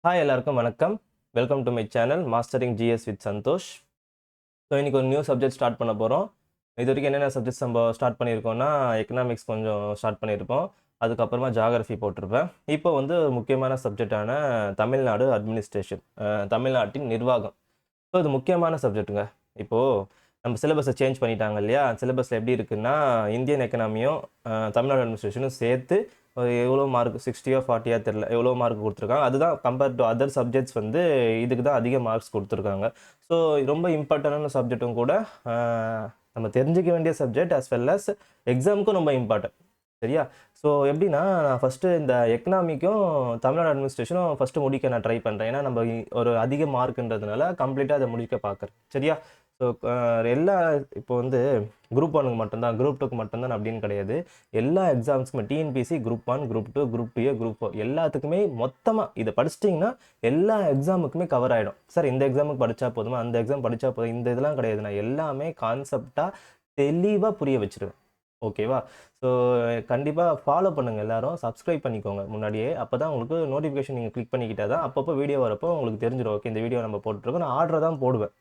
Hi எல்லாருக்கும் வணக்கம். Welcome to my channel mastering GS with Santhosh. So இன்றைக்கி ஒரு நியூ சப்ஜெக்ட் ஸ்டார்ட் பண்ண போகிறோம். இது வரைக்கும் என்னென்ன சப்ஜெக்ட்ஸ் நம்ம ஸ்டார்ட் பண்ணியிருக்கோம்னா, எக்கனாமிக்ஸ் கொஞ்சம் ஸ்டார்ட் பண்ணியிருப்போம். அதுக்கப்புறமா ஜியாகிரஃபி போட்டிருப்பேன். இப்போ வந்து முக்கியமான சப்ஜெக்டான தமிழ்நாடு அட்மினிஸ்ட்ரேஷன், தமிழ்நாட்டின் நிர்வாகம். ஸோ இது முக்கியமான சப்ஜெக்ட்டுங்க. இப்போது நம்ம சிலபஸை சேஞ்ச் பண்ணிட்டாங்க இல்லையா? சிலபஸில் எப்படி இருக்குன்னா, இந்தியன் எக்கனாமியும் தமிழ்நாடு அட்மினிஸ்ட்ரேஷனும் சேர்த்து எவ்வளோ மார்க் 60யோ 40யா தெரில, எவ்வளோ மார்க் கொடுத்துருக்காங்க. அதுதான் கம்பேர் டு அதர் சப்ஜெக்ட்ஸ் வந்து இதுக்கு தான் அதிக மார்க்ஸ் கொடுத்துருக்காங்க. ஸோ ரொம்ப இம்பார்ட்டண்டான சப்ஜெக்ட்டும் கூட, நம்ம தெரிஞ்சிக்க வேண்டிய சப்ஜெக்ட் as well as எக்ஸாமுக்கும் ரொம்ப இம்பார்ட்டன்ட். சரியா? ஸோ எப்படின்னா, நான் ஃபஸ்ட்டு இந்த எக்கனாமிக்கும் தமிழ்நாடு அட்மினிஸ்ட்ரேஷனும் ஃபஸ்ட்டு முடிக்க நான் ட்ரை பண்ணுறேன். ஏன்னா நம்ம ஒரு அதிக மார்க்குன்றதுனால கம்ப்ளீட்டாக அதை முடிக்க பார்க்குறேன். சரியா? ஸோ எல்லா இப்போ வந்து குரூப் 1க்கு மட்டும்தான், குரூப் 2க்கு மட்டும்தான் அப்படின்னு கிடையாது. எல்லா எக்ஸாம்ஸ்க்குமே TNPSC group 1, group 2, group 2A, group 4 எல்லாத்துக்குமே மொத்தமாக இதை படிச்சிட்டிங்கன்னா எல்லா எக்ஸாமுக்குமே கவர் ஆகிடும். சார் இந்த எக்ஸாமுக்கு படித்தா போதுமா, அந்த எக்ஸாம் படித்தா போதும், இந்த இதெல்லாம் கிடையாது. நான் எல்லாமே கான்செப்டாக தெளிவாக புரிய வச்சுருவேன். ஓகேவா? ஸோ கண்டிப்பாக ஃபாலோ பண்ணுங்கள் எல்லாரும். சப்ஸ்கிரைப் பண்ணிக்கோங்க முன்னாடியே. அப்போ தான் உங்களுக்கு நோட்டிஃபிகேஷன் நீங்கள் கிளிக் பண்ணிக்கிட்டால் தான் அப்பப்போ வீடியோ வரப்போ உங்களுக்கு தெரிஞ்சிடும். ஓகே, இந்த வீடியோ நம்ம போட்டுருக்கோம். நான் ஆர்டரை தான் போடுவேன்.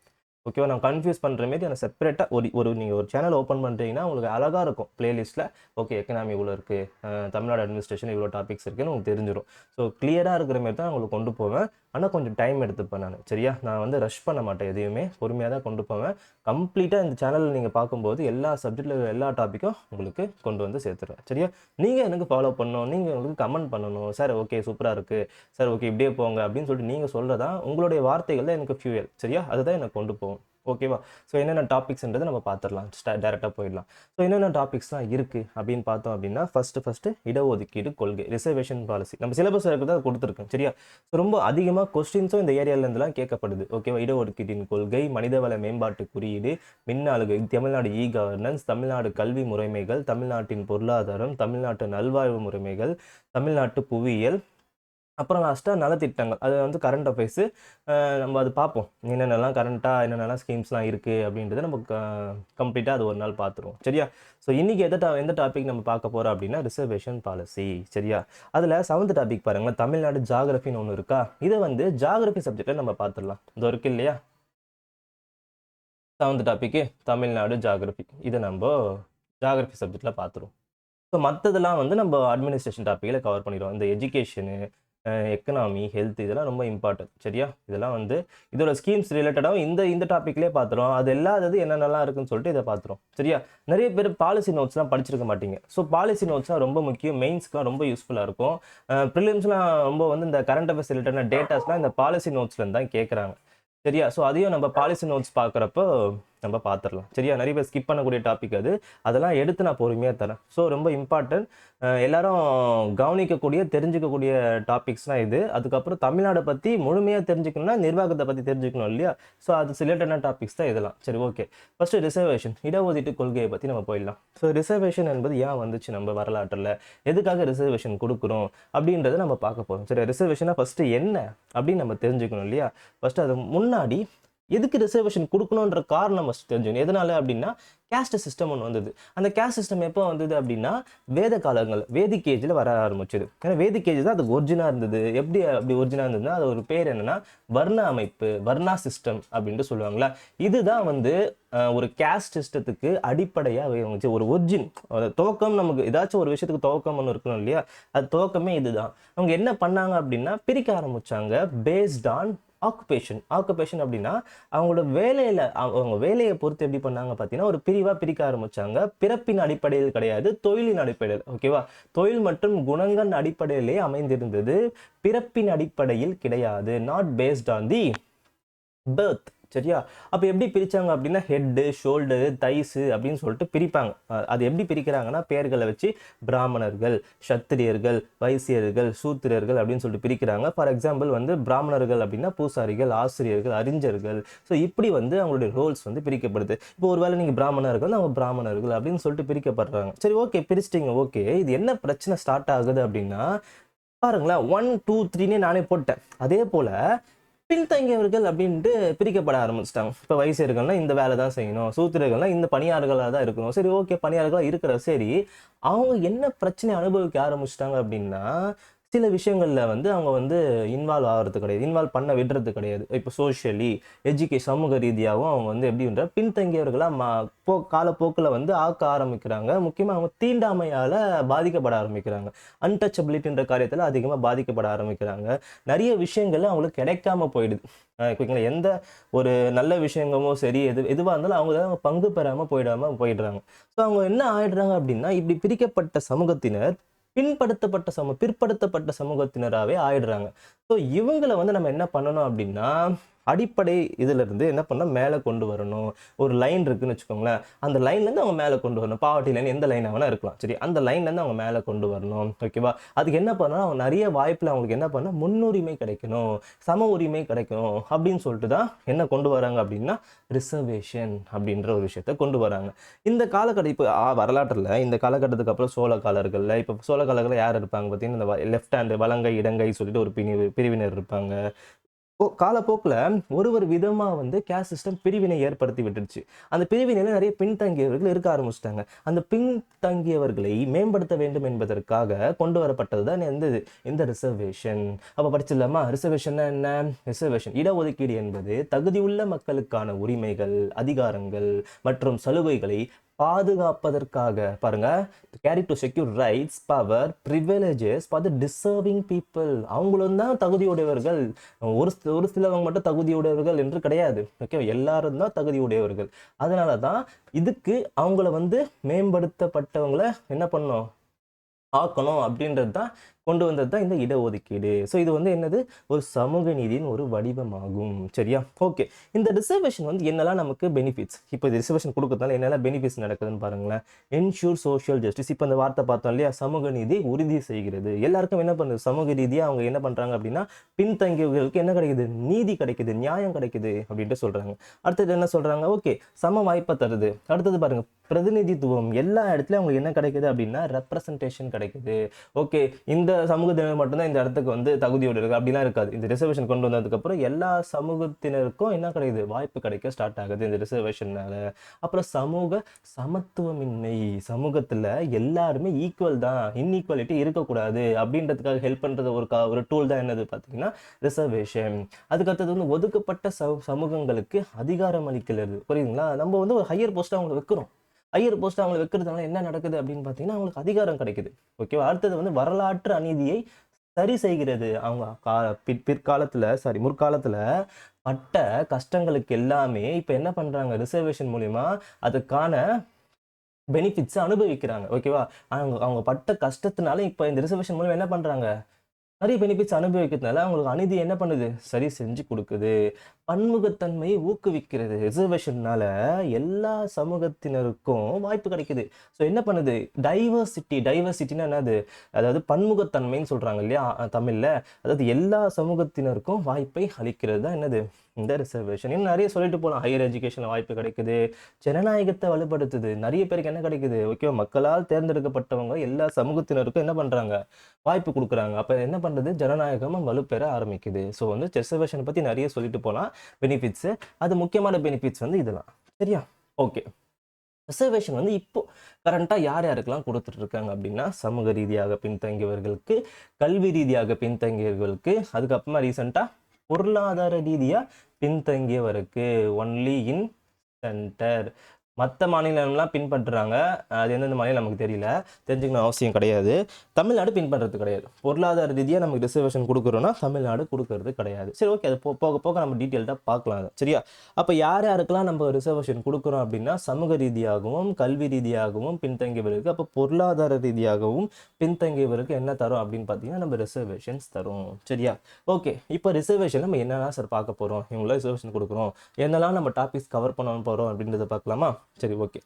ஓகேவா? நான் கன்ஃபியூஸ் பண்ணுற மாரி எனக்கு செப்பரேட்டாக நீங்கள் ஒரு சேனல் ஓப்பன் பண்ணுறீங்கன்னா உங்களுக்கு அழகாக இருக்கும் பிளேலிஸ்ட்டில். ஓகே, எக்கனாமி இவ்வளோ இருக்குது, தமிழ்நாடு அட்மினிஸ்ட்ரேஷன் இவ்வளோ டாபிக்ஸ் இருக்குன்னு உங்களுக்கு தெரிஞ்சிடும். ஸோ கிளியராக இருக்கிற மாரி தான் உங்களுக்கு கொண்டு போவேன். ஆனால் கொஞ்சம் டைம் எடுத்துப்பேன் நான். சரியா? நான் வந்து ரஷ் பண்ண மாட்டேன், எதையுமே பொறுமையாக தான் கொண்டு போவேன். கம்ப்ளீட்டாக இந்த சேனலில் நீங்கள் பார்க்கும்போது எல்லா சப்ஜெக்டில் எல்லா டாப்பிக்கும் உங்களுக்கு கொண்டு வந்து சேர்த்துருவேன். சரியா? நீங்கள் எனக்கு ஃபாலோ பண்ணணும், நீங்கள் உங்களுக்கு கமெண்ட் பண்ணணும். சார் ஓகே சூப்பராக இருக்குது, சார் ஓகே இப்படியே போங்க அப்படின்னு சொல்லிட்டு நீங்கள் சொல்கிறதா உங்களுடைய வார்த்தைகள் தான் எனக்கு ஃபியூயல். சரியா? அதுதான் எனக்கு கொண்டு போகும். ஓகேவா? ஸோ என்னென்ன டாபிக்ஸ்ன்றதை நம்ம பார்த்துடலாம். டேரெக்டாக போயிடலாம். ஸோ என்னென்ன டாபிக்ஸ்லாம் இருக்குது அப்படின்னு பார்த்தோம் அப்படின்னா, ஃபஸ்ட்டு இடஒதுக்கீடு கொள்கை, ரிசர்வேஷன் பாலிசி. நம்ம சிலபஸ் இருக்கிறத கொடுத்துருக்கோம். சரியா? ஸோ ரொம்ப அதிகமாக கொஸ்டின்ஸும் இந்த ஏரியாவிலேருந்துலாம் கேட்கப்படுது. ஓகேவா? இடஒதுக்கீட்டின் கொள்கை, மனிதவள மேம்பாட்டு குறியீடு, மின்னாளுகை, தமிழ்நாடு இ கவர்னன்ஸ், தமிழ்நாடு கல்வி முறைமைகள், தமிழ்நாட்டின் பொருளாதாரம், தமிழ்நாட்டு நல்வாழ்வு முறைமைகள், தமிழ்நாட்டு புவியியல், அப்புறம் லாஸ்ட்டாக நலத்திட்டங்கள். அது வந்து கரண்ட் அஃபேர்ஸு. நம்ம அது பார்ப்போம். என்னென்னலாம் கரண்ட்டாக என்னென்னலாம் ஸ்கீம்ஸ்லாம் இருக்குது அப்படின்றத நம்ம கம்ப்ளீட்டாக அது ஒரு நாள் பார்த்துருவோம். சரியா? ஸோ இன்றைக்கி எந்த டாபிக் நம்ம பார்க்க போகிறோம் அப்படின்னா, ரிசர்வேஷன் பாலிசி. சரியா? அதில் 7th டாபிக் பாருங்கள், தமிழ்நாடு ஜாகிரஃபின்னு ஒன்று இருக்கா? இதை வந்து ஜாகிரஃபி சப்ஜெக்டில் நம்ம பார்த்துடலாம். இது இருக்கு இல்லையா? 7th டாபிக்கு Tamil Nadu geography. இதை நம்ம ஜாகிரஃபி சப்ஜெக்டில் பார்த்துருவோம். ஸோ மற்றதெல்லாம் வந்து நம்ம அட்மினிஸ்ட்ரேஷன் டாப்பிக்கில் கவர் பண்ணிடுவோம். இந்த எஜுகேஷனு, எக்கனாமி, ஹெல்த் இதெல்லாம் ரொம்ப இம்பார்ட்டன்ட். சரியா? இதெல்லாம் வந்து இதோட ஸ்கீம்ஸ் ரிலேட்டடாகவும் இந்த டாப்பிக்லேயே பார்த்துருவோம். அது இல்லாதது என்னென்னலாம் இருக்குன்னு சொல்லிட்டு இதை பார்த்துருவோம். சரியா? நிறைய பேர் பாலிசி நோட்ஸ்லாம் படிச்சிருக்க மாட்டீங்க. ஸோ பாலிசி நோட்ஸ்லாம் ரொம்ப முக்கியம். மெயின்ஸ்க்குலாம் ரொம்ப யூஸ்ஃபுல்லாக இருக்கும். ப்ரிலிம்ஸ்லாம் ரொம்ப வந்து இந்த கரண்ட் அஃபேர்ஸ் ரிலேட்டடான டேட்டாஸ்லாம் இந்த பாலிசி நோட்ஸ்லேருந்து தான் கேட்குறாங்க. சரியா? ஸோ அதையும் நம்ம பாலிசி நோட்ஸ் பார்க்குறப்போ நம்ம பார்த்துடலாம். சரியா? நிறைய பேர் ஸ்கிப் பண்ணக்கூடிய டாபிக் அது. அதெல்லாம் எடுத்து நான் பொறுமையாக தரேன். ஸோ ரொம்ப இம்பார்ட்டன்ட். எல்லாரும் கவனிக்கக்கூடிய தெரிஞ்சுக்கக்கூடிய டாபிக்ஸ்னால் இது. அதுக்கப்புறம் தமிழ்நாடை பற்றி முழுமையாக தெரிஞ்சுக்கணும்னா நிர்வாகத்தை பற்றி தெரிஞ்சுக்கணும் இல்லையா? ஸோ அது ரிலேட்டடான டாபிக்ஸ் தான் இதெல்லாம். சரி, ஓகே. ஃபஸ்ட்டு ரிசர்வேஷன், இடஒதுக்கீட்டு கொள்கையை பற்றி நம்ம போயிடலாம். ஸோ ரிசர்வேஷன் என்பது ஏன் வந்துச்சு நம்ம வரலாற்றில், எதுக்காக ரிசர்வேஷன் கொடுக்குறோம் அப்படின்றத நம்ம பார்க்க போகிறோம். சரி, ரிசர்வேஷனாக ஃபஸ்ட்டு என்ன அப்படின்னு நம்ம தெரிஞ்சுக்கணும் இல்லையா? ஃபஸ்ட்டு அது முன்னாடி எதுக்கு ரிசர்வேஷன் கொடுக்கணுன்ற காரணம் ஃபஸ்ட் தெரிஞ்சுக்கணும். எதனால அப்படின்னா, கேஸ்ட் சிஸ்டம் ஒன்று வந்தது. அந்த கேஸ்ட் சிஸ்டம் எப்போ வந்தது அப்படின்னா, வேத காலங்கள், வேதிக் ஏஜில் வர ஆரம்பிச்சது. ஏன்னா வேதிக் ஏஜ் தான் அது ஒரிஜினாக இருந்தது. அப்படி ஒரிஜினாக இருந்ததுன்னா அது ஒரு பேர் என்னன்னா வர்ண அமைப்பு, வர்ணா சிஸ்டம் அப்படின்ட்டு சொல்லுவாங்களா. இதுதான் வந்து ஒரு கேஸ்ட் சிஸ்டத்துக்கு அடிப்படையாக இருந்துச்சு. ஒரு ஒரிஜின் துவக்கம். நமக்கு ஏதாச்சும் ஒரு விஷயத்துக்கு துவக்கம் ஒன்று இருக்கணும் இல்லையா? அது துவக்கமே இதுதான். அவங்க என்ன பண்ணாங்க அப்படின்னா, பிரிக்க ஆரம்பிச்சாங்க பேஸ்ட் ஆன் ஆக்குபேஷன் அப்படின்னா அவங்களோட அவங்க வேலையை பொறுத்து எப்படி பண்ணாங்க பார்த்தீங்கன்னா, ஒரு பிரிவாக பிரிக்க ஆரம்பிச்சாங்க. பிறப்பின் அடிப்படையில் கிடையாது, தொழிலின் அடிப்படையில். ஓகேவா? தொழில் மற்றும் குணங்கள் அடிப்படையிலே அமைந்திருந்தது, பிறப்பின் அடிப்படையில் கிடையாது. Not based on the birth. சரியா? அப்போ எப்படி பிரித்தாங்க அப்படின்னா, ஹெட்டு, ஷோல்டரு, தைஸு அப்படின்னு சொல்லிட்டு பிரிப்பாங்க. அது எப்படி பிரிக்கிறாங்கன்னா, பேர்களை வச்சு பிராமணர்கள், சத்திரியர்கள், வைசியர்கள், சூத்திரர்கள் அப்படின்னு சொல்லிட்டு பிரிக்கிறாங்க. ஃபார் எக்ஸாம்பிள் வந்து பிராமணர்கள் அப்படின்னா பூசாரிகள், ஆசிரியர்கள், அறிஞர்கள். ஸோ இப்படி வந்து அவங்களுடைய ரோல்ஸ் வந்து பிரிக்கப்படுது. இப்போ ஒருவேளை நீங்கள் பிராமணர்கள், அவங்க பிராமணர்கள் அப்படின்னு சொல்லிட்டு பிரிக்கப்படுறாங்க. சரி, ஓகே, பிரிச்சிட்டிங்க. ஓகே, இது என்ன பிரச்சனை ஸ்டார்ட் ஆகுது அப்படின்னா, பாருங்களேன், 1 2 3 நானே போட்டேன். அதே போல் பின்தங்கியவர்கள் அப்படின்ட்டு பிரிக்கப்பட ஆரம்பிச்சிட்டாங்க. இப்போ வைசியர்கள்னா இந்த வேலை தான் செய்யணும், சூத்திரர்கள்னா இந்த பணியாளர்களாக தான் இருக்கணும். சரி, ஓகே, பணியாளர்களாக இருக்கிற சரி, அவங்க என்ன பிரச்சனை அனுபவிக்க ஆரம்பிச்சிட்டாங்க அப்படின்னா, சில விஷயங்கள்ல வந்து அவங்க வந்து இன்வால்வ் ஆகிறது கிடையாது. இன்வால்வ் பண்ண விடுறது கிடையாது. இப்போ சோஷியலி, சமூக ரீதியாவும் அவங்க வந்து எப்படின்ற பின்தங்கியவர்களா காலப்போக்குல வந்து ஆக்க ஆரம்பிக்கிறாங்க. முக்கியமா அவங்க தீண்டாமையால பாதிக்கப்பட ஆரம்பிக்கிறாங்க. அன்டச்சபிலிட்டின்ற காரியத்துல அதிகமா பாதிக்கப்பட ஆரம்பிக்கிறாங்க. நிறைய விஷயங்கள்ல அவங்களுக்கு கிடைக்காம போயிடுது. ஓகேங்களா? எந்த ஒரு நல்ல விஷயங்களுமோ சரி, எதுவா இருந்தாலும் அவங்க பங்கு பெறாம போயிடுறாங்க. ஸோ அவங்க என்ன ஆயிடுறாங்க அப்படின்னா, இப்படி பிரிக்கப்பட்ட சமூகத்தினர் பிற்படுத்தப்பட்ட சமூகத்தினராவே ஆயிடுறாங்க. ஸோ இவங்கள வந்து நம்ம என்ன பண்ணணும் அப்படின்னா, அடிப்படை இதுல இருந்து என்ன பண்ணணும், மேல கொண்டு வரணும். ஒரு லைன் இருக்குன்னு வச்சுக்கோங்களேன். அந்த லைன்ல இருந்து அவங்க மேல கொண்டு வரணும். பாவர்ட்டி லைன் எந்த லைனா வேணா இருக்கலாம். சரி, அந்த லைன்ல இருந்து அவங்க மேல கொண்டு வரணும். ஓகேவா? அதுக்கு என்ன பண்ணணும், அவங்க நிறைய வாய்ப்புல அவங்களுக்கு என்ன பண்ணணும், முன்னுரிமை கிடைக்கணும், சம உரிமை கிடைக்கணும் அப்படின்னு சொல்லிட்டு தான் என்ன கொண்டு வராங்க அப்படின்னா, ரிசர்வேஷன் அப்படின்ற ஒரு விஷயத்த கொண்டு வராங்க. இந்த காலகட்டம் இப்போ வரலாற்றுல இந்த காலகட்டத்துக்கு அப்புறம் சோழ காலங்கள்ல யார் இருப்பாங்க பார்த்தீங்கன்னா, இந்த லெஃப்ட் ஹேண்ட் வலங்கை, இடங்கை சொல்லிட்டு ஒரு பிரிவினர் இருப்பாங்க. காலப்போக்குல ஒரு விதமா வந்து கேஸ்ட் சிஸ்டம் பிரிவினை ஏற்படுத்தி விட்டுருச்சு. அந்த பிரிவினையில நிறைய பின்தங்கியவர்கள் இருக்க ஆரம்பிச்சிட்டாங்க. அந்த பின்தங்கியவர்களை மேம்படுத்த வேண்டும் என்பதற்காக கொண்டு வரப்பட்டது தான் இந்த ரிசர்வேஷன். அப்ப படிச்சிடலாமா? ரிசர்வேஷன்னா என்ன? ரிசர்வேஷன் இடஒதுக்கீடு என்பது தகுதியுள்ள மக்களுக்கான உரிமைகள், அதிகாரங்கள் மற்றும் சலுகைகளை பாதுகாப்பதற்காக, பாருங்க, carry to secure rights, power, privileges for the deserving people. அவங்களும் தான் தகுதியுடையவர்கள். ஒரு சிலவங்க மட்டும் தகுதியுடையவர்கள் என்று கிடையாது. ஓகே, எல்லாரும் தான் தகுதியுடையவர்கள். அதனால தான் இதுக்கு அவங்கள வந்து மேம்படுத்தப்பட்டவங்களை என்ன பண்ணணும், ஆக்கணும் அப்படின்றது தான் கொண்டு வந்தது தான் இந்த இடஒதுக்கீடு. ஸோ இது வந்து என்னது, ஒரு சமூக நீதியின் ஒரு வடிவமாகும். சரியா? ஓகே. இந்த ரிசர்வேஷன் வந்து என்னெல்லாம் நமக்கு பெனிஃபிட்ஸ், இப்போ இந்த ரிசர்வேஷன் கொடுக்கறதுனால என்னெல்லாம் பெனிஃபிட்ஸ் நடக்குதுன்னு பாருங்களேன். Ensure social justice. இப்போ இந்த வார்த்தை பார்த்தோம் இல்லையா, சமூக நீதி உறுதி செய்கிறது. எல்லாருக்கும் என்ன பண்ணுது, சமூக ரீதியாக அவங்க என்ன பண்றாங்க அப்படின்னா, பின்தங்கியவர்களுக்கு என்ன கிடைக்குது, நீதி கிடைக்குது, நியாயம் கிடைக்குது அப்படின்ட்டு சொல்றாங்க. அடுத்தது என்ன சொல்றாங்க, ஓகே, சம வாய்ப்பை தருது. அடுத்தது பாருங்க, பிரதிநிதித்துவம். எல்லா இடத்துலயும் அவங்களுக்கு என்ன கிடைக்குது அப்படின்னா, ரெப்ரசன்டேஷன் கிடைக்குது. ஓகே, இந்த சமூகத்தினர் மட்டும்தான் இந்த இடத்துக்கு வந்து தகுதியோடு இருக்கு அப்படிலாம் இருக்காது. இந்த ரிசர்வேஷன் கொண்டு வந்ததுக்கு அப்புறம் எல்லா சமூகத்தினருக்கும் என்ன கிடைக்குது, வாய்ப்பு கிடைக்க ஸ்டார்ட் ஆகுது இந்த ரிசர்வேஷன்னால. அப்புறம் சமூக சமத்துவமின்மை. சமூகத்துல எல்லாருமே ஈக்குவல் தான், இன்ஈக்குவாலிட்டி இருக்கக்கூடாது அப்படின்றதுக்காக ஹெல்ப் பண்றது ஒரு டூல் தான் என்னது பார்த்தீங்கன்னா ரிசர்வேஷன். அதுக்கடுத்தது வந்து ஒதுக்கப்பட்ட சமூகங்களுக்கு அதிகாரம் அளிக்கிறது. புரியுதுங்களா? நம்ம வந்து ஒரு ஹையர் போஸ்ட் அவங்களை வைக்கிறோம். ஹையர் போஸ்ட் அவங்களை வைக்கிறதுனால என்ன நடக்குது அப்படின்னு பார்த்தீங்கன்னா, அவங்களுக்கு அதிகாரம் கிடைக்குது. ஓகேவா? அடுத்தது வந்து வரலாற்று அநீதியை சரி செய்கிறது. அவங்க முற்காலத்துல பட்ட கஷ்டங்களுக்கு எல்லாமே இப்ப என்ன பண்றாங்க, ரிசர்வேஷன் மூலியமா அதுக்கான பெனிஃபிட்ஸ் அனுபவிக்கிறாங்க. ஓகேவா? அவங்க அவங்க பட்ட கஷ்டத்தினால இப்ப இந்த ரிசர்வேஷன் மூலியமா என்ன பண்றாங்க, நிறைய பெனிஃபிட்ஸ் அனுபவிக்கிறதுனால அவங்களுக்கு அநீதி என்ன பண்ணுது, சரி செஞ்சு கொடுக்குது. பன்முகத்தன்மையை ஊக்குவிக்கிறது. ரிசர்வேஷன்னால எல்லா சமூகத்தினருக்கும் வாய்ப்பு கிடைக்குது. ஸோ என்ன பண்ணுது, டைவர்சிட்டினா என்னது, அதாவது பன்முகத்தன்மைன்னு சொல்றாங்க இல்லையா தமிழ்ல. அதாவது எல்லா சமூகத்தினருக்கும் வாய்ப்பை அளிக்கிறது தான் என்னது, இந்த ரிசர்வேஷன். இன்னும் நிறைய சொல்லிட்டு போகலாம். ஹையர் எஜுகேஷன்ல வாய்ப்பு கிடைக்குது, ஜனநாயகத்தை வலுப்படுத்துது. நிறைய பேருக்கு என்ன கிடைக்குது, ஓகே, மக்களால் தேர்ந்தெடுக்கப்பட்டவங்க எல்லா சமூகத்தினருக்கும் என்ன பண்றாங்க, வாய்ப்பு கொடுக்குறாங்க. அப்ப என்ன பண்றது, ஜனநாயகமும் வலுப்பெற ஆரம்பிக்குது. ஸோ வந்து ரிசர்வேஷனை பத்தி நிறைய சொல்லிட்டு போகலாம் பெனிஃபிட்ஸ். அது முக்கியமான பெனிஃபிட்ஸ் வந்து இதெல்லாம். சரியா? ஓகே. ரிசர்வேஷன் வந்து இப்போ கரண்டா யாருக்கெல்லாம் கொடுத்துட்டு இருக்காங்க அப்படின்னா, சமூக ரீதியாக பின்தங்கியவர்களுக்கு, கல்வி ரீதியாக பின்தங்கியவர்களுக்கு, அதுக்கப்புறமா ரீசெண்டா பொருளாதார ரீதியா பின்தங்கியவருக்கு. Only in centre. மற்ற மாநிலம்லாம் பின்பற்றுறாங்க. அது எந்தெந்த மாநிலம் நமக்கு தெரியல, தெரிஞ்சுக்கணும் அவசியம் கிடையாது. தமிழ்நாடு பின்பற்றுறது கிடையாது. பொருளாதார ரீதியாக நமக்கு ரிசர்வேஷன் கொடுக்குறோன்னா தமிழ்நாடு கொடுக்கறது கிடையாது. சரி, ஓகே, அது போக போக நம்ம டீட்டெயில்டாக பார்க்கலாம் அதை. சரியா? அப்போ யாருக்கெல்லாம் நம்ம ரிசர்வேஷன் கொடுக்குறோம் அப்படின்னா, சமூக ரீதியாகவும் கல்வி ரீதியாகவும் பின்தங்கியவருக்கு, அப்போ பொருளாதார ரீதியாகவும் பின்தங்கியவருக்கு என்ன தரும் அப்படின்னு பார்த்தீங்கன்னா, நம்ம ரிசர்வேஷன்ஸ் தரும். சரியா? ஓகே, இப்போ ரிசர்வேஷன் நம்ம என்னெல்லாம் சார் பார்க்க போகிறோம், இவங்களாம் ரிசர்வேஷன் கொடுக்குறோம், என்னெல்லாம் நம்ம டாபிக்ஸ் கவர் பண்ண போகிறோம் அப்படின்றத பார்க்கலாமா? சரி, ஓகே.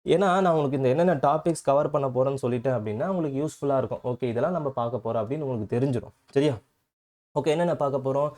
ஏன்னா நான் உங்களுக்கு இந்த என்னென்ன டாபிக்ஸ் கவர் பண்ண போறேன்னு சொல்லிட்டேன் அப்படின்னா உங்களுக்கு யூஸ்ஃபுல்லாக இருக்கும். ஓகே, இதெல்லாம் நம்ம பார்க்க போகிறோம் அப்படின்னு உங்களுக்கு தெரிஞ்சிடும். சரியா? ஓகே, என்னென்ன பார்க்க போகிறோம்,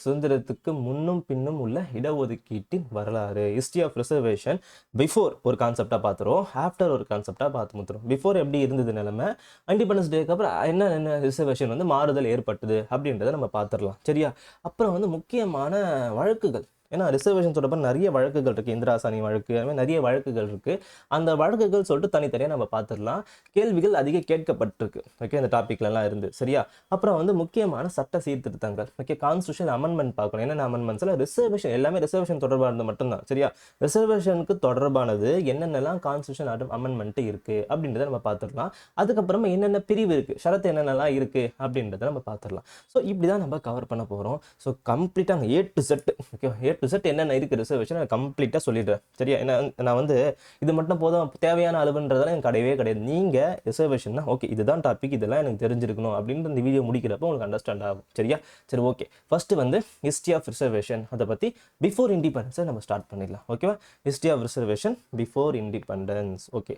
சுதந்திரத்துக்கு முன்னும் பின்னும் உள்ள இடஒதுக்கீட்டின் வரலாறு. History of reservation. பிஃபோர் ஒரு கான்செப்டாக பார்த்துருவோம், ஆஃப்டர் ஒரு கான்செப்டாக பார்த்து முத்துறோம். பிஃபோர் எப்படி இருந்தது நிலைமை, இண்டிபெண்டன்ஸ் டேக்கு அப்புறம் என்ன ரிசர்வேஷன் வந்து மாறுதல் ஏற்பட்டது அப்படின்றத நம்ம பார்த்துடலாம். சரியா? அப்புறம் வந்து முக்கியமான வழக்குகள், ஏன்னா ரிசர்வேஷன் தொடர்பாக நிறைய வழக்குகள் இருக்குது, இந்திராசானி வழக்கு, அது மாதிரி நிறைய வழக்குகள் இருக்குது. அந்த வழக்குகள் சொல்லிட்டு தனித்தனியாக நம்ம பார்த்துடலாம். கேள்விகள் அதிக கேட்கப்பட்டிருக்கு, ஓகே, இந்த டாப்பிக்லலாம் இருந்து, சரியா? அப்புறம் வந்து முக்கியமான சட்ட சீர்திருத்தங்கள், ஓகே, கான்ஸ்டியூஷன் அமெண்ட்மெண்ட் பார்க்கணும். என்னென்ன அமெண்ட்மெண்ட்ஸில் ரிசர்வேஷன், எல்லாமே ரிசர்வேஷன் தொடர்பானது மட்டும்தான், சரியா? ரிசர்வேஷனுக்கு தொடர்பானது என்னென்னலாம் கான்ஸ்டியூஷன் அமெண்ட்மெண்ட் இருக்குது அப்படின்றத நம்ம பார்த்துடலாம். அதுக்கப்புறமா என்னென்ன பிரிவு இருக்குது, ஷரத்து என்னென்னலாம் இருக்குது அப்படின்றத நம்ம பார்த்துடலாம். ஸோ இப்படி தான் நம்ம கவர் பண்ண போகிறோம். ஸோ கம்ப்ளீட்டாக A to Z, okay, A to Z என்னென்ன இருக்குது ரிசர்வேஷன் நான் கம்ப்ளீட்டாக சொல்லிடுறேன், சரியா? ஏன்னா நான் வந்து இது மட்டும் போதும் தேவையான அளவுன்றதெல்லாம் எனக்கு கிடையவே கிடையாது. நீங்கள் ரிசர்வேஷன் தான் ஓகே, இதுதான் டாபிக், இதெல்லாம் எனக்கு தெரிஞ்சிருக்கணும் அப்படின்ற இந்த வீடியோ முடிக்கிறப்போ உங்களுக்கு அண்டர்ஸ்டாண்ட் ஆகும், சரியா? சரி, ஓகே. ஃபர்ஸ்ட் வந்து ஹிஸ்ட்ரி ஆஃப் ரிசர்வேஷன், அதை பற்றி பிஃபோர் இண்டிபெண்டன்ஸை நம்ம ஸ்டார்ட் பண்ணிடலாம், ஓகேவா? History of reservation before independence. Okay,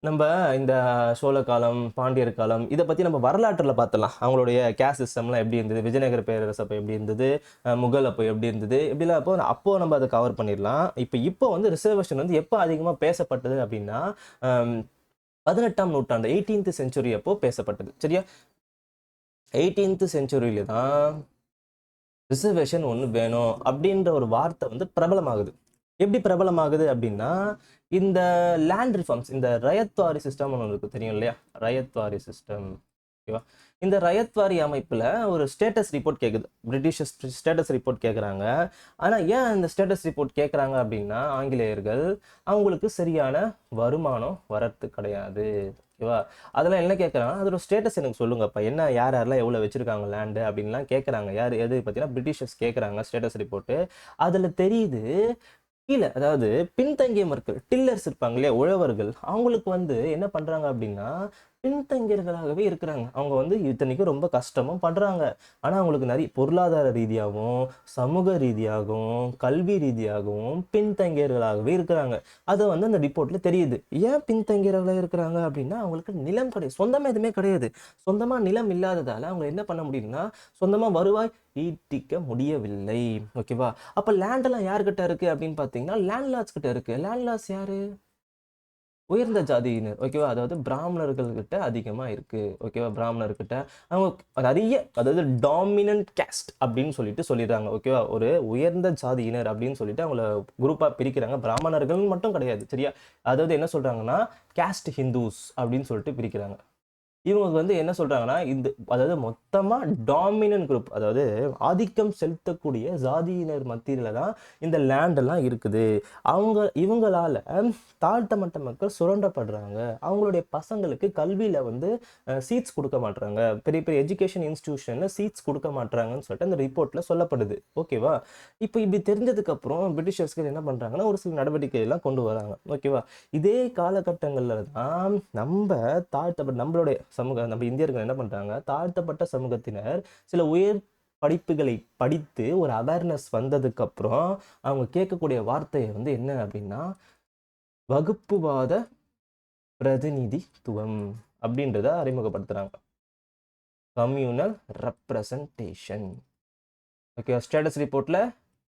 நம்ம இந்த சோழ காலம், பாண்டியர் காலம், இதை பற்றி நம்ம வரலாற்றில் பார்த்துலாம். அவங்களுடைய கேஸ்ட் சிஸ்டம்லாம் எப்படி இருந்தது, விஜயநகர பேரரசு அப்போ எப்படி இருந்தது, முகல் அப்போ எப்படி இருந்தது, இப்படிலாம் அப்போ நம்ம அதை கவர் பண்ணிடலாம். இப்போ வந்து ரிசர்வேஷன் வந்து எப்போ அதிகமாக பேசப்பட்டது அப்படின்னா 18ஆம் நூற்றாண்டு 18th செஞ்சுரி அப்போ பேசப்பட்டது, சரியா? 18th செஞ்சுரியில தான் ரிசர்வேஷன் ஒன்று வேணும் அப்படின்ற ஒரு வார்த்தை வந்து பிரபலமாகுது. எப்படி பிரபலமாகுது அப்படின்னா, இந்த லேண்ட் ரிஃபார்ம்ஸ், இந்த ரயத்வாரி சிஸ்டம் ஒன்று இருக்குது, தெரியும் இல்லையா? ரயத்வாரி சிஸ்டம், ஓகேவா? இந்த ரயத்வாரி அமைப்பில் ஒரு ஸ்டேட்டஸ் ரிப்போர்ட் கேட்குது, பிரிட்டிஷ் ஸ்டேட்டஸ் ரிப்போர்ட் கேட்குறாங்க. ஆனால் ஏன் அந்த ஸ்டேட்டஸ் ரிப்போர்ட் கேட்குறாங்க அப்படின்னா, ஆங்கிலேயர்கள் அவங்களுக்கு சரியான வருமானம் வரத்து கிடையாது, ஓகேவா? அதெல்லாம் என்ன கேட்குறாங்க, அதோட ஸ்டேட்டஸ் எனக்கு சொல்லுங்கப்பா, என்ன யார் யாரெல்லாம் எவ்வளோ வச்சுருக்காங்க லேண்டு அப்படின்லாம் கேட்குறாங்க. யார் எது பார்த்தீங்கன்னா பிரிட்டிஷர்ஸ் கேட்குறாங்க ஸ்டேட்டஸ் ரிப்போர்ட்டு. அதில் தெரியுது கீழே, அதாவது பின்தங்கிய மக்கள், டில்லர்ஸ் இருப்பாங்க இல்லையா, உழவர்கள், அவங்களுக்கு வந்து என்ன பண்ணுறாங்க அப்படின்னா பின்தங்கியர்களாகவே இருக்கிறாங்க. அவங்க வந்து இத்தனைக்கும் ரொம்ப கஷ்டமும் படுறாங்க. ஆனால் அவங்களுக்கு நிறைய பொருளாதார ரீதியாகவும், சமூக ரீதியாகவும், கல்வி ரீதியாகவும் பின்தங்கியர்களாகவே இருக்கிறாங்க. அதை வந்து அந்த ரிப்போர்ட்டில் தெரியுது. ஏன் பின்தங்கியர்களாக இருக்கிறாங்க அப்படின்னா, அவங்களுக்கு நிலம் கிடையாது, சொந்தமாக எதுவுமே கிடையாது. சொந்தமாக நிலம் இல்லாததால் அவங்க என்ன பண்ண முடியும்னா, சொந்தமாக வருவாய் ஈட்டிக்க முடியவில்லை, ஓகேவா? அப்போ லேண்டெல்லாம் யார்கிட்ட இருக்குது அப்படின்னு பார்த்தீங்கன்னா, லேண்ட்லார்ட்ஸ் கிட்ட இருக்குது. லேண்ட்லார்ட்ஸ் யாரு? உயர்ந்த ஜாதியினர், ஓகேவா? அதாவது பிராமணர்கள்கிட்ட அதிகமாக இருக்குது, ஓகேவா? பிராமணர்கிட்ட அவங்க நிறைய, அதாவது டாமினன்ட் கேஸ்ட் அப்படின்னு சொல்லிட்டு சொல்லிடுறாங்க, ஓகேவா? ஒரு உயர்ந்த ஜாதியினர் அப்படின்னு சொல்லிட்டு அவங்கள குரூப்பாக பிரிக்கிறாங்க. பிராமணர்கள் மட்டும் கிடையாது, சரியா? அதாவது என்ன சொல்கிறாங்கன்னா கேஸ்ட் ஹிந்துஸ் அப்படின்னு சொல்லிட்டு பிரிக்கிறாங்க. இவங்க வந்து என்ன சொல்றாங்கன்னா, இந்த அதாவது மொத்தமா டாமினன்ட் குரூப், அதாவது ஆதிக்கம் செலுத்தக்கூடிய ஜாதியினர் மத்தியில தான் இந்த லேண்ட் எல்லாம் இருக்குது. இவங்களால தாழ்த்தப்பட்ட மக்கள் சுரண்டப்படுறாங்க. அவங்களுடைய பசங்களுக்கு கல்வியில வந்து சீட்ஸ் கொடுக்க மாட்டாங்க, பெரிய பெரிய எஜுகேஷன் இன்ஸ்டிடியூஷன்ல சீட்ஸ் கொடுக்க மாட்டாங்கன்னு சொல்லிட்டு அந்த ரிப்போர்ட்ல சொல்லப்படுது, ஓகேவா? இப்போ இப்படி தெரிஞ்சதுக்கு அப்புறம் பிரிட்டிஷர்ஸ்கள் என்ன பண்றாங்கன்னா, ஒரு சில நடவடிக்கை எல்லாம் கொண்டு வராங்க, ஓகேவா? இதே காலகட்டங்கள்ல தான் நம்மளுடைய சமூக, நம்ம இந்தியர்கள் என்ன பண்றாங்க, தாழ்த்தப்பட்ட சமூகத்தினர் சில உயர் படிப்புகளை படித்து ஒரு அவேர்னஸ் வந்ததுக்கு அப்புறம் அவங்க கேட்கக்கூடிய வார்த்தையை வந்து என்ன அப்படின்னா, வகுப்புவாத பிரதிநிதித்துவம் அப்படின்றத அறிமுகப்படுத்துறாங்க. Communal representation, okay. ஸ்டேட்டஸ் ரிப்போர்ட்ல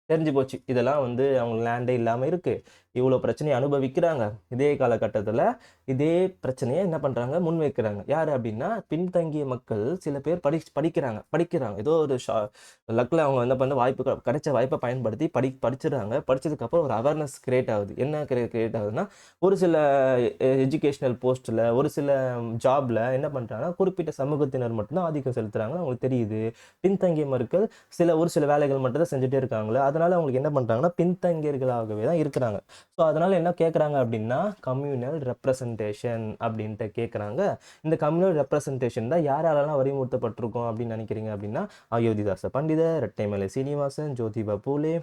தெரிஞ்சு போச்சு, இதெல்லாம் வந்து அவங்க லேண்டே இல்லாமல் இருக்குது, இவ்வளோ பிரச்சனையை அனுபவிக்கிறாங்க. இதே காலகட்டத்தில் இதே பிரச்சனையை என்ன பண்ணுறாங்க, முன்வைக்கிறாங்க. யார் அப்படின்னா, பின்தங்கிய மக்கள் சில பேர் படிக்கிறாங்க ஏதோ ஒரு லக்கில் அவங்க என்ன பண்ண கிடைச்ச வாய்ப்பை பயன்படுத்தி படிச்சிடுறாங்க. படித்ததுக்கப்புறம் ஒரு அவேர்னஸ் கிரியேட் ஆகுது. என்ன கிரியேட் ஆகுதுன்னா, ஒரு சில எஜுகேஷ்னல் போஸ்ட்டில், ஒரு சில ஜாபில் என்ன பண்ணுறாங்கன்னா, குறிப்பிட்ட சமூகத்தினர் மட்டும்தான் ஆதிக்கம் செலுத்துகிறாங்க, அவங்களுக்கு தெரியுது. பின்தங்கிய மக்கள் ஒரு சில வேலைகள் மட்டும் தான் செஞ்சுட்டே இருக்காங்களே, அதனால அவங்களுக்கு என்ன பண்ணுறாங்கன்னா பின்தங்கியர்களாகவே தான் இருக்கிறாங்க. ஸோ அதனால என்ன கேட்குறாங்க அப்படின்னா, கம்யூனல் ரெப்ரசன்டேஷன் அப்படின்ட்டு கேட்குறாங்க. இந்த கம்யூனல் ரெப்ரசன்டேஷன் தான் யாரெல்லாம் வலியுறுத்தப்பட்டிருக்கோம் அப்படின்னு நினைக்கிறீங்க அப்படின்னா, அயோத்திதாச பண்டிதர், ரெட்டைமலை சீனிவாசன், ஜோதிபா பூலே,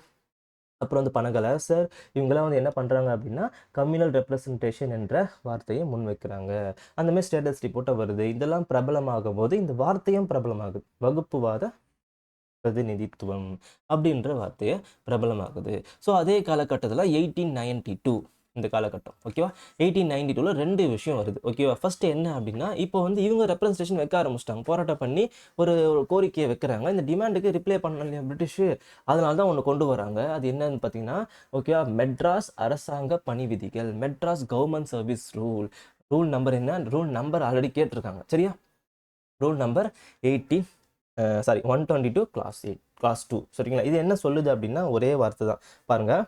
அப்புறம் வந்து பனகலரசர், இவங்கெல்லாம் வந்து என்ன பண்ணுறாங்க அப்படின்னா, கம்யூனல் ரெப்ரசன்டேஷன் என்ற வார்த்தையை முன்வைக்கிறாங்க. அந்த மாதிரி ஸ்டேட்டஸ் ரிப்போர்ட்டை வருது. இதெல்லாம் பிரபலமாகும் போது இந்த வார்த்தையும் பிரபலமாகுது, வகுப்புவாத பிரதிநிதித்துவம் அப்படின்ற வார்த்தையை பிரபலமாகுது. ஸோ அதே காலகட்டத்தில் 1892 இந்த காலகட்டம், ஓகேவா? 1892 2 விஷயம் வருது, ஓகேவா? ஃபர்ஸ்ட் என்ன அப்படின்னா, இப்போ வந்து இவங்க ரெப்ரசன்டேஷன் வைக்க ஆரம்பிச்சிட்டாங்க, போராட்டம் பண்ணி ஒரு கோரிக்கையை வைக்கிறாங்க. இந்த டிமாண்டுக்கு ரிப்ளை பண்ண இல்லையா பிரிட்டிஷ், அதனால தான் ஒன்று கொண்டு வராங்க. அது என்னன்னு பார்த்தீங்கன்னா, ஓகேவா, மெட்ராஸ் அரசாங்க பணி விதிகள், Madras government service rule number என்ன, ரூல் நம்பர் ஆல்ரெடி கேட்டிருக்காங்க, சரியா? ரூல் நம்பர் 1892, சாரி 122 கிளாஸ் 2 சரிங்களா. இது என்ன சொல்லுது அப்படின்னா ஒரே வார்த்தை தான் பாருங்கள்.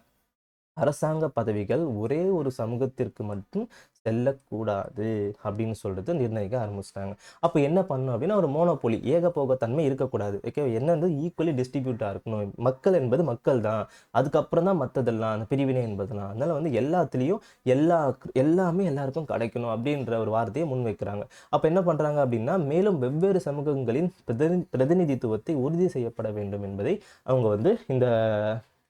அரசாங்க பதவிகள் ஒரே ஒரு சமூகத்திற்கு மட்டும் செல்லக்கூடாது அப்படின்னு சொல்லிட்டு நிர்ணயிக்க ஆரம்பிச்சிட்டாங்க. அப்போ என்ன பண்ணணும் அப்படின்னா ஒரு மோனோபோலி ஏகபோகத்தன்மை இருக்கக்கூடாது. ஓகே, என்னது ஈக்குவலி டிஸ்ட்ரிபியூட்டாக இருக்கணும். மக்கள் என்பது மக்கள் தான், அதுக்கப்புறம் தான் மற்றதெல்லாம் அந்த பிரிவினை என்பதெல்லாம். அதனால வந்து எல்லாத்துலேயும் எல்லாமே எல்லாருக்கும் கிடைக்கணும் அப்படின்ற ஒரு வார்த்தையை முன்வைக்கிறாங்க. அப்போ என்ன பண்ணுறாங்க அப்படின்னா மேலும் வெவ்வேறு சமூகங்களின் பிரதிநிதித்துவத்தை உறுதி செய்யப்பட வேண்டும் என்பதை அவங்க வந்து இந்த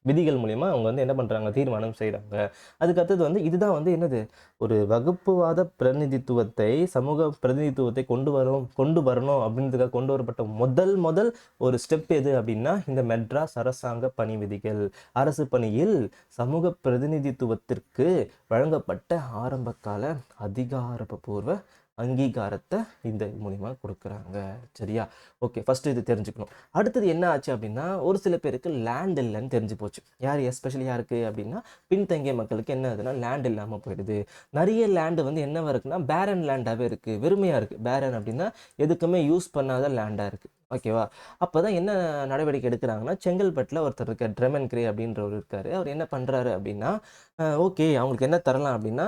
விதிகள் மூலிமா அவங்க வந்து என்ன பண்ணுறாங்க, தீர்மானம் செய்கிறாங்க. அதுக்கடுத்தது வந்து இதுதான் வந்து என்னது ஒரு வகுப்புவாத பிரதிநிதித்துவத்தை சமூக பிரதிநிதித்துவத்தை கொண்டு வரணும் அப்படின்றதுக்காக கொண்டு வரப்பட்ட முதல் ஒரு ஸ்டெப் எது அப்படின்னா இந்த மெட்ராஸ் அரசாங்க பணி விதிகள். அரசு பணியில் சமூக பிரதிநிதித்துவத்திற்கு வழங்கப்பட்ட ஆரம்பகால அதிகாரப்பூர்வ அங்கீகாரத்தை இந்த மூலிமா கொடுக்குறாங்க. சரியா, ஓகே. ஃபஸ்ட்டு இது தெரிஞ்சுக்கணும். அடுத்தது என்ன ஆச்சு அப்படின்னா ஒரு சில பேருக்கு லேண்ட் இல்லைன்னு தெரிஞ்சு போச்சு. எஸ்பெஷலி யாருக்கு அப்படின்னா பின்தங்கிய மக்களுக்கு என்ன ஆகுதுன்னா லேண்ட் இல்லாமல் போயிடுது. நிறைய லேண்டு வந்து என்னவா இருக்குன்னா பேரன் லேண்டாகவே இருக்குது, வெறுமையாக இருக்குது. பேரன் அப்படின்னா எதுக்குமே யூஸ் பண்ணாத லேண்டாக இருக்குது. ஓகேவா. அப்போ தான் என்ன நடவடிக்கை எடுக்கிறாங்கன்னா செங்கல்பட்டில் ஒருத்தர் இருக்கார், ட்ரெமன் கிரே அப்படின்றவர் இருக்கார். அவர் என்ன பண்ணுறாரு அப்படின்னா ஓகே அவங்களுக்கு என்ன தரலாம் அப்படின்னா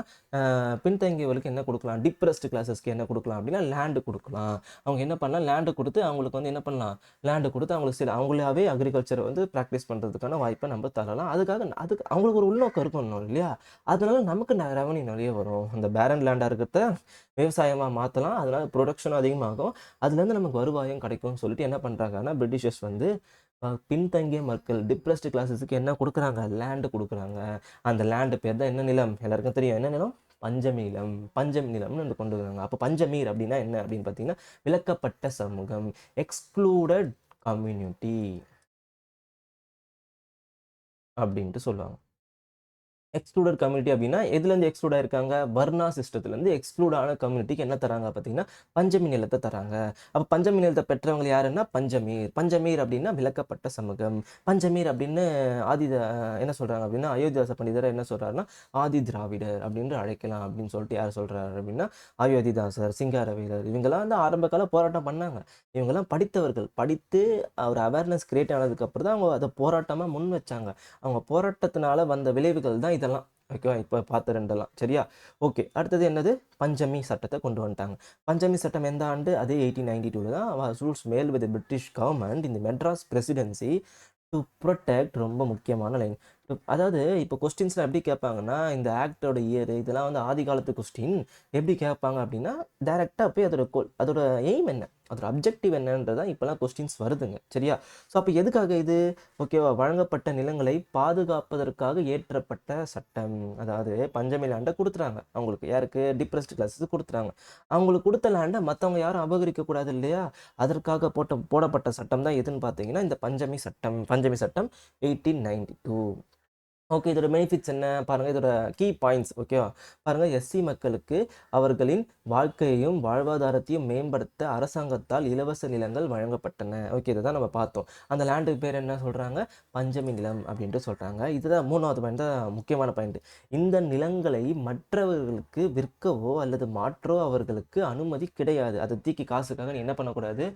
பின்தங்கியவர்களுக்கு என்ன கொடுக்கலாம், டிப்ரெஸ்டு கிளாஸஸ்க்கு என்ன கொடுக்கலாம் அப்படின்னா லேண்டு கொடுக்கலாம். அவங்க என்ன பண்ணலாம், லேண்டு கொடுத்து அவங்களுக்கு வந்து என்ன பண்ணலாம், லேண்டு கொடுத்து அவங்களுக்கு அவங்களாவே அக்ரிகல்ச்சரை வந்து ப்ராக்டிஸ் பண்ணுறதுக்கான வாய்ப்பை நம்ம தரலாம். அதுக்கு அவங்களுக்கு ஒரு உள்நோக்கம் இருக்கணும் இல்லையா. அதனால நமக்கு ரெவன்யூ நிறைய வரும். அந்த பேரன் லேண்டாக இருக்கிறத விவசாயமாக மாற்றலாம், அதனால ப்ரொடக்ஷனும் அதிகமாகும், அதுலேருந்து நமக்கு வருவாயும் கிடைக்கும்னு சொல்லிட்டு என்ன பண்ணுறாங்கன்னா பிரிட்டிஷர்ஸ் வந்து பின்தங்கிய மக்கள் டிப்ரெஸ்டு கிளாஸஸுக்கு என்ன கொடுக்குறாங்க, லேண்டு கொடுக்குறாங்க. அந்த லேண்டு பேர் தான் என்ன நிலம், எல்லாருக்கும் தெரியும். என்ன நிலம், பஞ்சமீலம். பஞ்சமி நிலம்னு வந்து கொண்டு வராங்க. அப்போ பஞ்சமீர் அப்படின்னா என்ன அப்படின்னு பார்த்தீங்கன்னா விலக்கப்பட்ட சமூகம், எக்ஸ்க்ளூடட் கம்யூனிட்டி அப்படின்ட்டு சொல்லுவாங்க. எக்ஸ்க்ளூடட் கம்யூனிட்டி அப்படின்னா எதுலேருந்து எக்ஸ்க்ளூட் ஆயிருக்காங்க, வர்ணா சிஸ்டத்துலேருந்து எக்ஸ்க்ளூட் ஆன கம்யூனிட்டிக்கு என்ன தராங்க பார்த்தீங்கன்னா பஞ்சமி நிலத்தை தராங்க. அப்போ பஞ்சமி நிலத்தை பெற்றவங்க யாருன்னா பஞ்சமீர். பஞ்சமீர் அப்படின்னா விலக்கப்பட்ட சமூகம். பஞ்சமீர் அப்படின்னு என்ன சொல்கிறாங்க அப்படின்னா அயோத்திதாச பண்டிதர் என்ன சொல்கிறாருன்னா ஆதி திராவிடர் அப்படின்னு அழைக்கலாம் அப்படின்னு சொல்லிட்டு யார் சொல்கிறாரு அப்படின்னா அயோத்திதாசர், சிங்காரவேலர், இவங்கெல்லாம் வந்து ஆரம்ப கால போராட்டம் பண்ணாங்க. இவங்கெல்லாம் படித்தவர்கள், படித்து ஒரு அவேர்னஸ் கிரியேட் ஆனதுக்கப்புறம் தான் அவங்க அதை போராட்டமாக முன் வச்சாங்க. அவங்க போராட்டத்தினால வந்த விளைவுகள் தான் இதெல்லாம். ஓகேவா, இப்போ பார்த்த ரெண்டெல்லாம். சரியா, ஓகே. அடுத்தது என்னது, பஞ்சமி சட்டத்தை கொண்டு வந்துட்டாங்க. பஞ்சமி சட்டம் எந்த ஆண்டு, அதே 1892 தான். ரூல்ஸ் மேல் வித் பிரிட்டிஷ் கவர்மெண்ட் இந்த மெட்ராஸ் பிரசிடென்சி டு ப்ரொடெக்ட். ரொம்ப முக்கியமான லைன். அதாவது இப்போ கொஸ்டின்ஸில் எப்படி கேட்பாங்கன்னா இந்த ஆக்டோட இயர் இதெல்லாம் வந்து ஆதி காலத்து கொஸ்டின் எப்படி கேட்பாங்க அப்படின்னா டைரெக்டாக போய் அதோட எய்ம் என்ன, அதோட அப்ஜெக்டிவ் என்னன்றதான் இப்போலாம் கொஸ்டின்ஸ் வருதுங்க. சரியா, ஸோ அப்போ எதுக்காக இது, ஓகேவா, வழங்கப்பட்ட நிலங்களை பாதுகாப்பதற்காக ஏற்றப்பட்ட சட்டம். அதாவது பஞ்சமி லேண்டை கொடுத்துறாங்க அவங்களுக்கு, யாருக்கு, டிப்ரெஸ்ட் கிளாஸஸ் கொடுத்துறாங்க. அவங்களுக்கு கொடுத்த லேண்டை மற்றவங்க யாரும் அபகரிக்கக்கூடாது இல்லையா, அதற்காக போடப்பட்ட சட்டம் தான் எதுன்னு பார்த்தீங்கன்னா இந்த பஞ்சமி சட்டம் 1892. ஓகே, இதோட பெனிஃபிட்ஸ் என்ன பாருங்கள், இதோட கீ பாயிண்ட்ஸ். ஓகேவா, பாருங்கள். எஸ்சி மக்களுக்கு அவர்களின் வாழ்க்கையையும் வாழ்வாதாரத்தையும் மேம்படுத்த அரசாங்கத்தால் இலவச நிலங்கள் வழங்கப்பட்டன. ஓகே, இதை தான் நம்ம பார்த்தோம். அந்த லேண்டுக்கு பேர் என்ன சொல்கிறாங்க, பஞ்சமி நிலம் அப்படின்ட்டு சொல்கிறாங்க. இதுதான் மூணாவது பாயிண்ட், தான் முக்கியமான பாயிண்ட். இந்த நிலங்களை மற்றவர்களுக்கு விற்கவோ அல்லது மாற்றோ அவர்களுக்கு அனுமதி கிடையாது. அதை தூக்கி காசுக்காக நீ என்ன பண்ணக்கூடாது,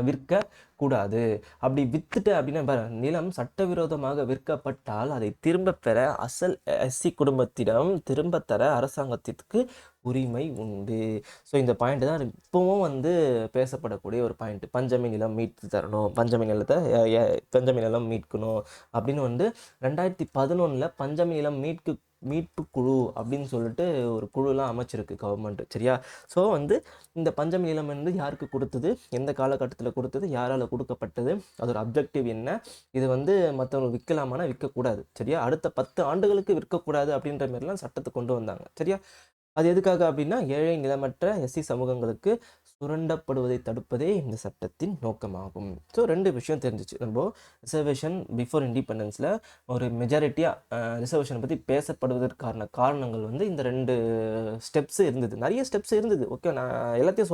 விற்க கூடாது. அப்படி வித்துட்டு அப்படின்னா நிலம் சட்டவிரோதமாக விற்கப்பட்டால் அதை திரும்ப பெற அசல் எஸ்சி குடும்பத்திடம் திரும்ப தர அரசாங்கத்திற்கு உரிமை உண்டு. ஸோ இந்த பாயிண்ட் தான் இப்போவும் வந்து பேசப்படக்கூடிய ஒரு பாயிண்ட். பஞ்சமி நிலம் மீட்டு தரணும், பஞ்சமி நிலம் மீட்கணும் அப்படின்னு வந்து 2011 பஞ்சமி நிலம் மீட்பு குழு அப்படின்னு சொல்லிட்டு ஒரு குழுலாம் அமைச்சிருக்கு கவர்மெண்ட். சரியா, ஸோ வந்து இந்த பஞ்சமி நிலம் வந்து யாருக்கு கொடுத்தது, எந்த காலகட்டத்தில் கொடுத்தது, யாரால் கொடுக்கப்பட்டது, அதோட அப்ஜெக்டிவ் என்ன, இது வந்து மற்றவங்களுக்கு விற்கலாமானா விற்கக்கூடாது. சரியா, அடுத்த 10 ஆண்டுகளுக்கு விற்கக்கூடாது அப்படின்ற மாதிரிலாம் சட்டத்தை கொண்டு வந்தாங்க. சரியா, அது எதுக்காக அப்படின்னா ஏழை நிலமற்ற எஸ்சி சமூகங்களுக்கு சுரண்டப்படுவதை தடுப்பதே இந்த சட்டத்தின் நோக்கமாகும். ஸோ 2 விஷயம் தெரிஞ்சிச்சு. நம்ம ரிசர்வேஷன் பிஃபோர் இண்டிபெண்டன்ஸில் ஒரு மெஜாரிட்டியாக ரிசர்வேஷனை பற்றி பேசப்படுவதற்கான காரணங்கள் வந்து இந்த 2 ஸ்டெப்ஸ் இருந்தது. நிறைய ஸ்டெப்ஸ் இருந்தது. ஓகே, நான் எல்லாத்தையும்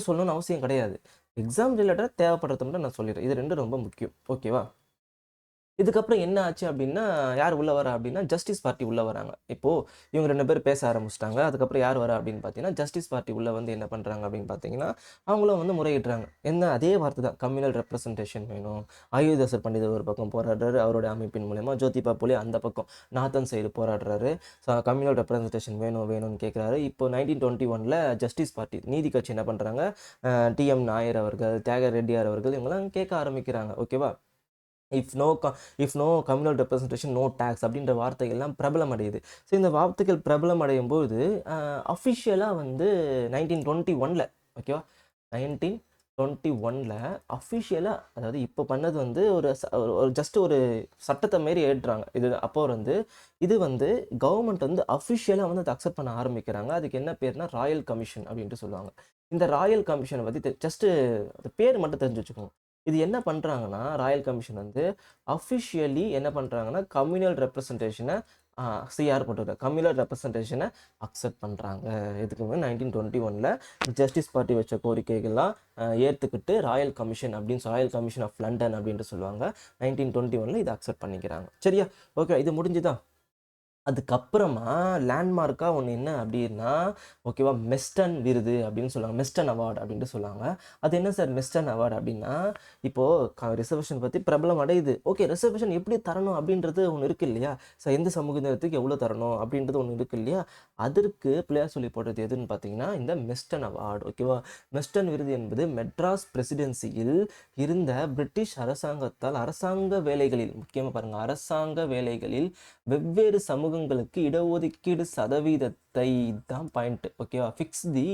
சொல்லணும்னு அவசியம் கிடையாது. எக்ஸாம் ரிலேட்டடாக தேவைப்படுறது மட்டும் நான் சொல்லிடுறேன். இது 2 ரொம்ப முக்கியம். ஓகேவா. இதுக்கப்புறம் என்ன ஆச்சு அப்படின்னா, யார் உள்ள வரா அப்படின்னா, ஜஸ்டிஸ் பார்ட்டி உள்ள வராங்க. இப்போ இவங்க 2 பேரும் பேச ஆரம்பிச்சுட்டாங்க. அதுக்கப்புறம் யார் வரா அப்படின்னு பார்த்தீங்கன்னா, ஜஸ்டிஸ் பார்ட்டி உள்ள வந்து என்ன பண்றாங்க அப்படின்னு பார்த்தீங்கன்னா, அவங்களும் வந்து முறையிடுறாங்க. என்ன அதே வார்த்தை தான். கம்யூனல் ரெப்ரசன்டேஷன் வேணும். அயோத்திதாசர் பண்டிதர் ஒரு பக்கம் போராடுறாரு. அவருடைய அமைப்பின் மூலியமா ஜோதிபா பூலே அந்த பக்கம் நார்த்தன் சைடு போராடுறாரு. கம்யூனல் ரெப்ரசன்டேஷன் வேணும் வேணும்னு கேட்குறாரு. இப்போ 1921ல ஜஸ்டிஸ் பார்ட்டி நீதி கட்சி என்ன பண்றாங்க, டி.எம். நாயர் அவர்கள், தியாகர் ரெட்டியார் அவர்கள் இவங்கலாம் கேட்க ஆரம்பிக்கிறாங்க. ஓகேவா? If no communal representation, no tax அப்படின்ற வார்த்தைகள்லாம் பிரபலம் அடையுது. ஸோ இந்த வார்த்தைகள் பிரபலம் அடையும்போது அஃபிஷியலா வந்து 1921ல ஓகேவா? 1921ல அஃபிஷியலா அதாவது இப்போ பண்ணது வந்து ஒரு ஜஸ்ட் ஒரு சட்டத்தை மாரி ஏற்றுறாங்க. இது அப்போ வந்து இது வந்து கவர்மெண்ட் வந்து அஃபிஷியலா வந்து அதை அக்செப்ட் பண்ண ஆரம்பிக்கிறாங்க. அதுக்கு என்ன பேர்னா ராயல் கமிஷன் அப்படின்ட்டு சொல்லுவாங்க. இந்த ராயல் கமிஷனை பத்தி ஜஸ்ட் பேர் மட்டும் தெரிஞ்சு வச்சுக்கோங்க. இது என்ன பண்றாங்கன்னா, ராயல் கமிஷன் வந்து அஃபிஷியலி என்ன பண்றாங்கன்னா, கம்யூனல் ரெப்ரசன்டேஷன சிஆர் போட்டிருக்காங்க. கம்யூனல் ரெப்ரசன்டேஷன அக்செப்ட் பண்றாங்க. இதுக்கு வந்து 1921ல ஜஸ்டிஸ் பார்ட்டி வச்ச கோரிக்கைகள்லாம் ஏத்துக்கிட்டு royal commission royal commission of London அப்படின்ட்டு சொல்லுவாங்க. 1921ல இத அக்செப்ட் பண்ணிக்கிறாங்க. சரியா? ஓகே. இது முடிஞ்சுதா? அதுக்கப்புறமா லேண்ட்மார்க்கா ஒண்ணு என்ன அப்படின்னா, ஓகேவா? மெஸ்டன் விருது அப்படின்னு சொல்லுவாங்க. மெஸ்டன் அவார்ட் அப்படின்ட்டு சொல்லுவாங்க. அது என்ன சார் மெஸ்டன் அவார்ட் அப்படின்னா, இப்போ ரிசர்வேஷன் பத்தி பிரபலம் அடையுது. ஓகே, ரிசர்வேஷன் எப்படி தரணும் அப்படின்றது ஒண்ணு இருக்கு இல்லையா? எந்த சமூகத்தினருக்கு எவ்வளோ தரணும் அப்படின்றது ஒண்ணு இருக்கு இல்லையா? அதற்கு பிள்ளையார் சொல்லி போட்டது எதுன்னு பார்த்தீங்கன்னா, இந்த மெஸ்டன் அவார்ட். ஓகேவா? மெஸ்டன் விருது என்பது மெட்ராஸ் பிரசிடென்சியில் இருந்த பிரிட்டிஷ் அரசாங்கத்தால் அரசாங்க வேலைகளில் முக்கியமா பாருங்க, அரசாங்க வேலைகளில் வெவ்வேறு சமூகங்களுக்கு இடஒதுக்கீடு சதவீதத்தை தான் பாயிண்ட். ஓகேவா? ஃபிக்ஸ் தி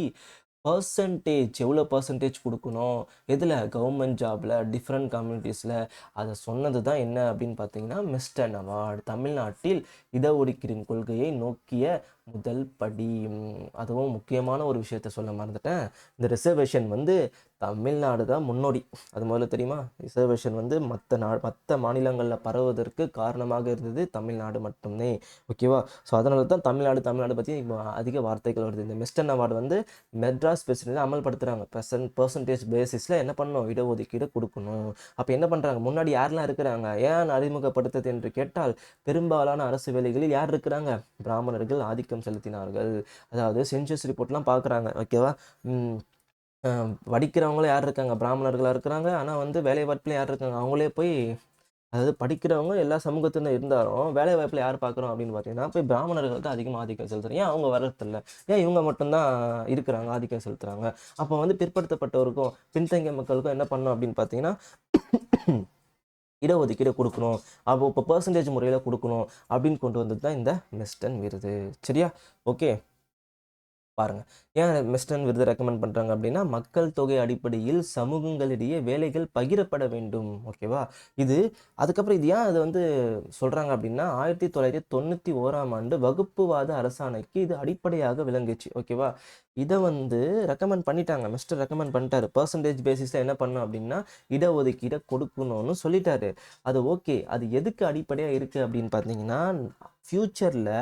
பர்சன்டேஜ் எவ்வளோ பர்சன்டேஜ் கொடுக்கணும், எதில் கவர்மெண்ட் ஜாபில் டிஃப்ரெண்ட் கம்யூனிட்டிஸில் அதை சொன்னது தான் என்ன அப்படின்னு பார்த்தீங்கன்னா மெஸ்டன் அவார்டு. தமிழ்நாட்டில் இடஒதுக்கீடின் கொள்கையை நோக்கிய முதல் படி. அதுவும் முக்கியமான ஒரு விஷயத்த சொல்ல மறந்துட்டேன். இந்த ரிசர்வேஷன் வந்து தமிழ்நாடு தான் முன்னோடி. அது முதல்ல தெரியுமா? ரிசர்வேஷன் வந்து மற்ற மாநிலங்களில் பரவுவதற்கு காரணமாக இருந்தது தமிழ்நாடு மட்டுமே. ஓகேவா? ஸோ அதனால தான் தமிழ்நாடு பற்றி அதிக வார்த்தைகள் வருது. இந்த மெஸ்டன் அவார்டு வந்து மெட்ராஸ் பிரசிடென்ட் அமல்படுத்துகிறாங்க. பர்சன்டேஜ் பேசிஸில் என்ன பண்ணணும், இடஒதுக்கீடு கொடுக்கணும். அப்போ என்ன பண்ணுறாங்க, முன்னாடி யாரெல்லாம் இருக்கிறாங்க, ஏன் அறிமுகப்படுத்துது என்று கேட்டால் பெரும்பாலான அரசு வேலைகளில் யார் இருக்கிறாங்க, பிராமணர்கள் ஆதிக்கம் செலுத்தினார்கள். அதாவது சென்சஸ் ரிப்போர்ட்லாம் பார்க்குறாங்க. ஓகேவா? படிக்கிறவங்களும் யார் இருக்காங்க, பிராமணர்களாக இருக்கிறாங்க. ஆனால் வந்து வேலை வாய்ப்பில் யார் இருக்காங்க, அவங்களே போய் அதாவது படிக்கிறவங்க எல்லா சமூகத்தினர் இருந்தாலும் வேலை வாய்ப்பில் யார் பார்க்குறோம் அப்படின்னு பார்த்தீங்கன்னா போய் பிராமணர்கள் தான் அதிகமாக ஆதிக்கம் செலுத்துறாங்க. ஏன் அவங்க வர்றதில்ல, ஏன் இவங்க மட்டும்தான் இருக்கிறாங்க ஆதிக்கம் செலுத்துறாங்க? அப்போ வந்து பிற்படுத்தப்பட்டவருக்கும் பின்தங்கிய மக்களுக்கும் என்ன பண்ணணும் அப்படின்னு பார்த்தீங்கன்னா இடஒதுக்கீடு கொடுக்கணும். அப்போ இப்போ பர்சன்டேஜ் முறையில் கொடுக்கணும் அப்படின்னு கொண்டு வந்தது தான் இந்த மெஸ்டன் விருது. சரியா? ஓகே, பாருங்க. ஏன் மெஸ்டன் விருது ரெக்கமெண்ட் பண்றாங்க அப்படின்னா, மக்கள் தொகை அடிப்படையில் சமூகங்களிடையே வேலைகள் பகிரப்பட வேண்டும். ஓகேவா? இது அதுக்கப்புறம் இது ஏன் அது வந்து சொல்றாங்க அப்படின்னா, 1991ஆம் ஆண்டு வகுப்புவாத அரசாணைக்கு இது அடிப்படையாக விளங்குச்சு. ஓகேவா? இதை வந்து ரெக்கமெண்ட் பண்ணிட்டாங்க. மிஸ்டர் ரெக்கமெண்ட் பண்ணிட்டாரு. பர்சன்டேஜ் பேசிஸில் என்ன பண்ணணும் அப்படின்னா, இடஒதுக்கீடை கொடுக்கணும்னு சொல்லிட்டாரு. அது ஓகே. அது எதுக்கு அடிப்படையாக இருக்குது அப்படின்னு பார்த்தீங்கன்னா, ஃப்யூச்சரில்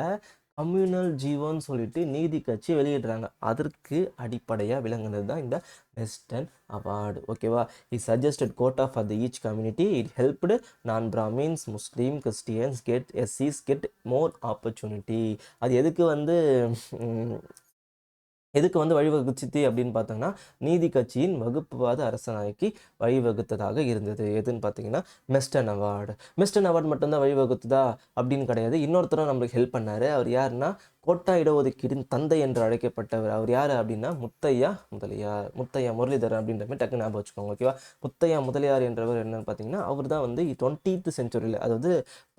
கம்யூனல் ஜீவோன்னு சொல்லிட்டு நீதி கட்சி வெளியிடுறாங்க. அதற்கு அடிப்படையாக விளங்குனது தான் இந்த மெஸ்டன் அவார்டு. ஓகேவா? It suggested quota for the each community. It helped non Brahmins, Muslim, Christians எஸ்சிஸ் கெட் மோர் ஆப்பர்ச்சுனிட்டி. அது எதுக்கு வந்து வழிவகுச்சுது அப்படின்னு பார்த்தோம்னா, நீதி கட்சியின் வகுப்புவாத அரசாணைக்கு வழிவகுத்ததாக இருந்தது. எதுன்னு பார்த்தீங்கன்னா மெஸ்டன் அவார்டு. மெஸ்டன் அவார்டு மட்டும்தான் வழிவகுத்துதா அப்படின்னு கிடையாது. இன்னொருத்தரும் நம்மளுக்கு ஹெல்ப் பண்ணாரு. அவர் யாருன்னா, கோட்டா இடஒதுக்கீடின் தந்தை என்று அழைக்கப்பட்டவர். அவர் யார் அப்படின்னா முத்தையா முரளிதரன் அப்படின்ற மாதிரி டக்கு ஞாபகம் வச்சுக்கோங்க. ஓகேவா? முத்தையா முதலியார் என்றவர் என்னன்னு பார்த்தீங்கன்னா, அவர் தான் வந்து 20th செஞ்சுரியில், அதாவது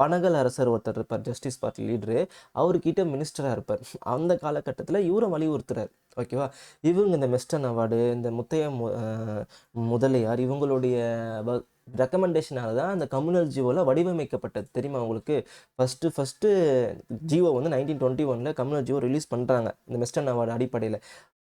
பனகல் அரசர் ஒருத்தர் இருப்பார், ஜஸ்டிஸ் பார்ட்டி லீடரு. அவர்கிட்ட மினிஸ்டராக இருப்பார். அந்த காலகட்டத்தில் இவரை வலியுறுத்துறார். ஓகேவா? இவங்க இந்த மெஸ்டன் அவார்டு, இந்த முத்தையா முதலியார் இவங்களுடைய ரெக்கமெண்டேஷனால தான் அந்த கம்யூனல் ஜியோவில் வடிவமைக்கப்பட்டது. தெரியுமா உங்களுக்கு? ஃபஸ்ட்டு ஜியோ வந்து 1921ல் கம்யூனல் ஜியோ ரிலீஸ் பண்ணுறாங்க இந்த மெஸ்டன் அவார்டு அடிப்படையில்.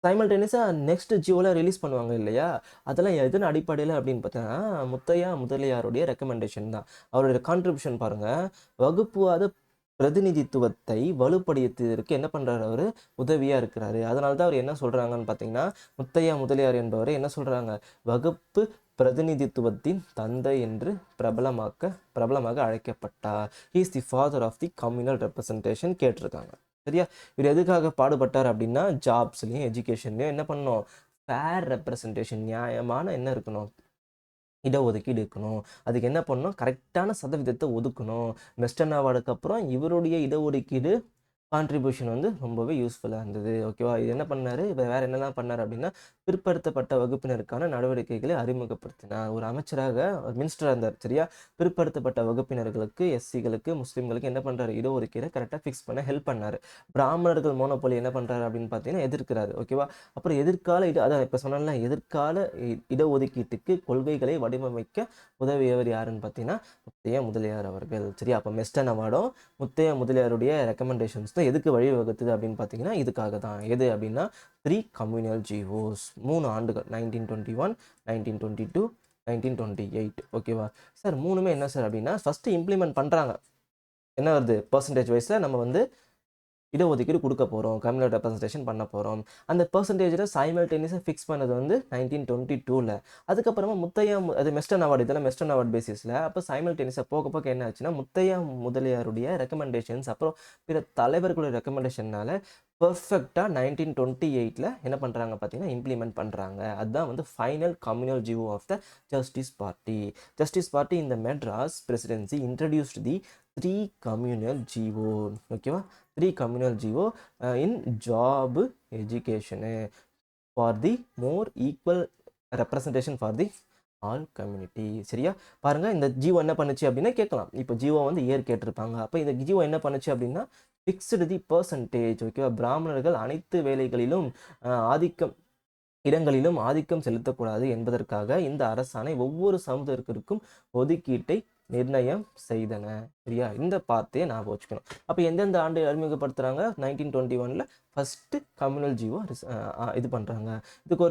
சைமல்டேனியஸாக நெக்ஸ்ட் ஜியோவில் ரிலீஸ் பண்ணுவாங்க இல்லையா? அதெல்லாம் எதன் அடிப்படையில் அப்படின்னு பார்த்தீங்கன்னா, முத்தையா முதலியாருடைய ரெக்கமெண்டேஷன் தான். அவருடைய கான்ட்ரிபியூஷன் பாருங்கள். வகுப்புவாத பிரதிநிதித்துவத்தை வலுப்படுத்தியதற்கு என்ன பண்ணுறாரு, அவர் உதவியாக இருக்கிறாரு. அதனால தான் அவர் என்ன சொல்கிறாங்கன்னு பார்த்தீங்கன்னா, முத்தையா முதலியார் என்பவர் என்ன சொல்கிறாங்க, வகுப்பு பிரதிநிதித்துவத்தின் தந்தை என்று பிரபலமாக அழைக்கப்பட்டார். He is the father of the communal representation கேட்டிருக்காங்க. சரியா? இவர் எதுக்காக பாடுபட்டார் அப்படின்னா ஜாப்ஸ்லையும் எஜுகேஷன்லையும் என்ன பண்ணணும், ஃபேர் ரெப்ரசன்டேஷன், நியாயமான என்ன இருக்கணும், இடஒதுக்கீடு இருக்கணும். அதுக்கு என்ன பண்ணணும், கரெக்டான சதவீதத்தை ஒதுக்கணும். வெஸ்டர்ன் அவார்டுக்கு அப்புறம் இவருடைய இடஒதுக்கீடு கான்ட்ரிபியூஷன் வந்து ரொம்பவே யூஸ்ஃபுல்லாக இருந்தது. ஓகேவா? இது என்ன பண்ணார், இப்போ வேறு என்னெல்லாம் பண்ணார் அப்படின்னா பிற்படுத்தப்பட்ட வகுப்பினருக்கான நடவடிக்கைகளை அறிமுகப்படுத்தினார். ஒரு அமைச்சராக மினிஸ்டராக இருந்தார். சரியா? பிற்படுத்தப்பட்ட வகுப்பினர்களுக்கு, எஸ்சிகளுக்கு, முஸ்லீம்களுக்கு என்ன பண்ணுறாரு, இடஒதுக்கீடை கரெக்டாக ஃபிக்ஸ் பண்ண ஹெல்ப் பண்ணார். பிராமணர்கள் மோனோபோலி என்ன பண்ணுறாரு அப்படின்னு பார்த்தீங்கன்னா எதிர்க்கிறாரு. ஓகேவா? அப்புறம் எதிர்கால அதான் இப்போ சொன்னால எதிர்கால இடஒதுக்கீட்டுக்கு கொள்கைகளை வடிவமைக்க உதவியவர் யாருன்னு பார்த்தீங்கன்னா முத்தையா முதலியார் அவர்கள். சரியா? அப்போ மெஸ்டன் அவார்டும் முத்தையா முதலியாருடைய ரெக்கமெண்டேஷன்ஸ் தான் எதுக்கு வழிவகுத்துது அப்படின்னு பார்த்தீங்கன்னா இதுக்காக தான். எது அப்படின்னா 3 கம்யூனல் ஜிஓஸ், 3 ஆண்டுகள், 1921, 1922, 1928. ஓகேவா சார்? மூணுமே என்ன சார் அப்படின்னா ஃபஸ்ட்டு இம்ப்ளிமெண்ட் பண்ணுறாங்க. என்ன வருது, பர்சன்டேஜ் வைஸில் நம்ம வந்து இடஒதுக்கீடு கொடுக்க போகிறோம், கம்யூனல் ரெப்ரசன்டேஷன் பண்ண போகிறோம். அந்த பர்சன்டேஜில் சைமல்டேனியஸாக ஃபிக்ஸ் பண்ணது வந்து 1922. அதுக்கப்புறமா முத்தையா அது மெஸ்டன் அவார்டு, இதெல்லாம் மெஸ்டன் அவார்டு பேசிஸில். அப்போ சைமல்டேனியஸாக போக போக என்ன ஆச்சுன்னா முத்தையா முதலியாருடைய ரெக்கமெண்டேஷன்ஸ் அப்புறம் பிற தலைவர்களுடைய ரெக்கமெண்டேஷனால் பர்ஃபெக்டாக 1928 என்ன பண்ணுறாங்க பார்த்தீங்கன்னா இம்ப்ளிமெண்ட் பண்ணுறாங்க. அதுதான் வந்து final communal GO of the justice party. Justice party இந்த Madras presidency introduced the 3 communal GO. ஓகேவா? 3 communal GO in job education for the more equal representation for the all community. சரியா? பாருங்கள், இந்த ஜிஓ என்ன பண்ணுச்சு அப்படின்னா கேட்கலாம். இப்போ ஜிஓ வந்து இயர் கேட்டிருப்பாங்க. அப்போ இந்த ஜிஓ என்ன பண்ணுச்சு அப்படின்னா ஃபிக்ஸ்டு தி பர்சன்டேஜ். ஓகேவா? பிராமணர்கள் அனைத்து வேலைகளிலும் இடங்களிலும் ஆதிக்கம் செலுத்தக்கூடாது என்பதற்காக இந்த அரசாணை ஒவ்வொரு சமுதாயத்திற்கும் ஒதுக்கீட்டை நிர்ணயம் செய்தன. சரியா? இந்த பார்த்தையே ஞாபகம் வச்சுக்கணும். அப்போ எந்தெந்த ஆண்டு அறிமுகப்படுத்துகிறாங்க, 1921 ஃபஸ்ட்டு கம்யூனல் ஜிஓ இது பண்ணுறாங்க. இதுக்கு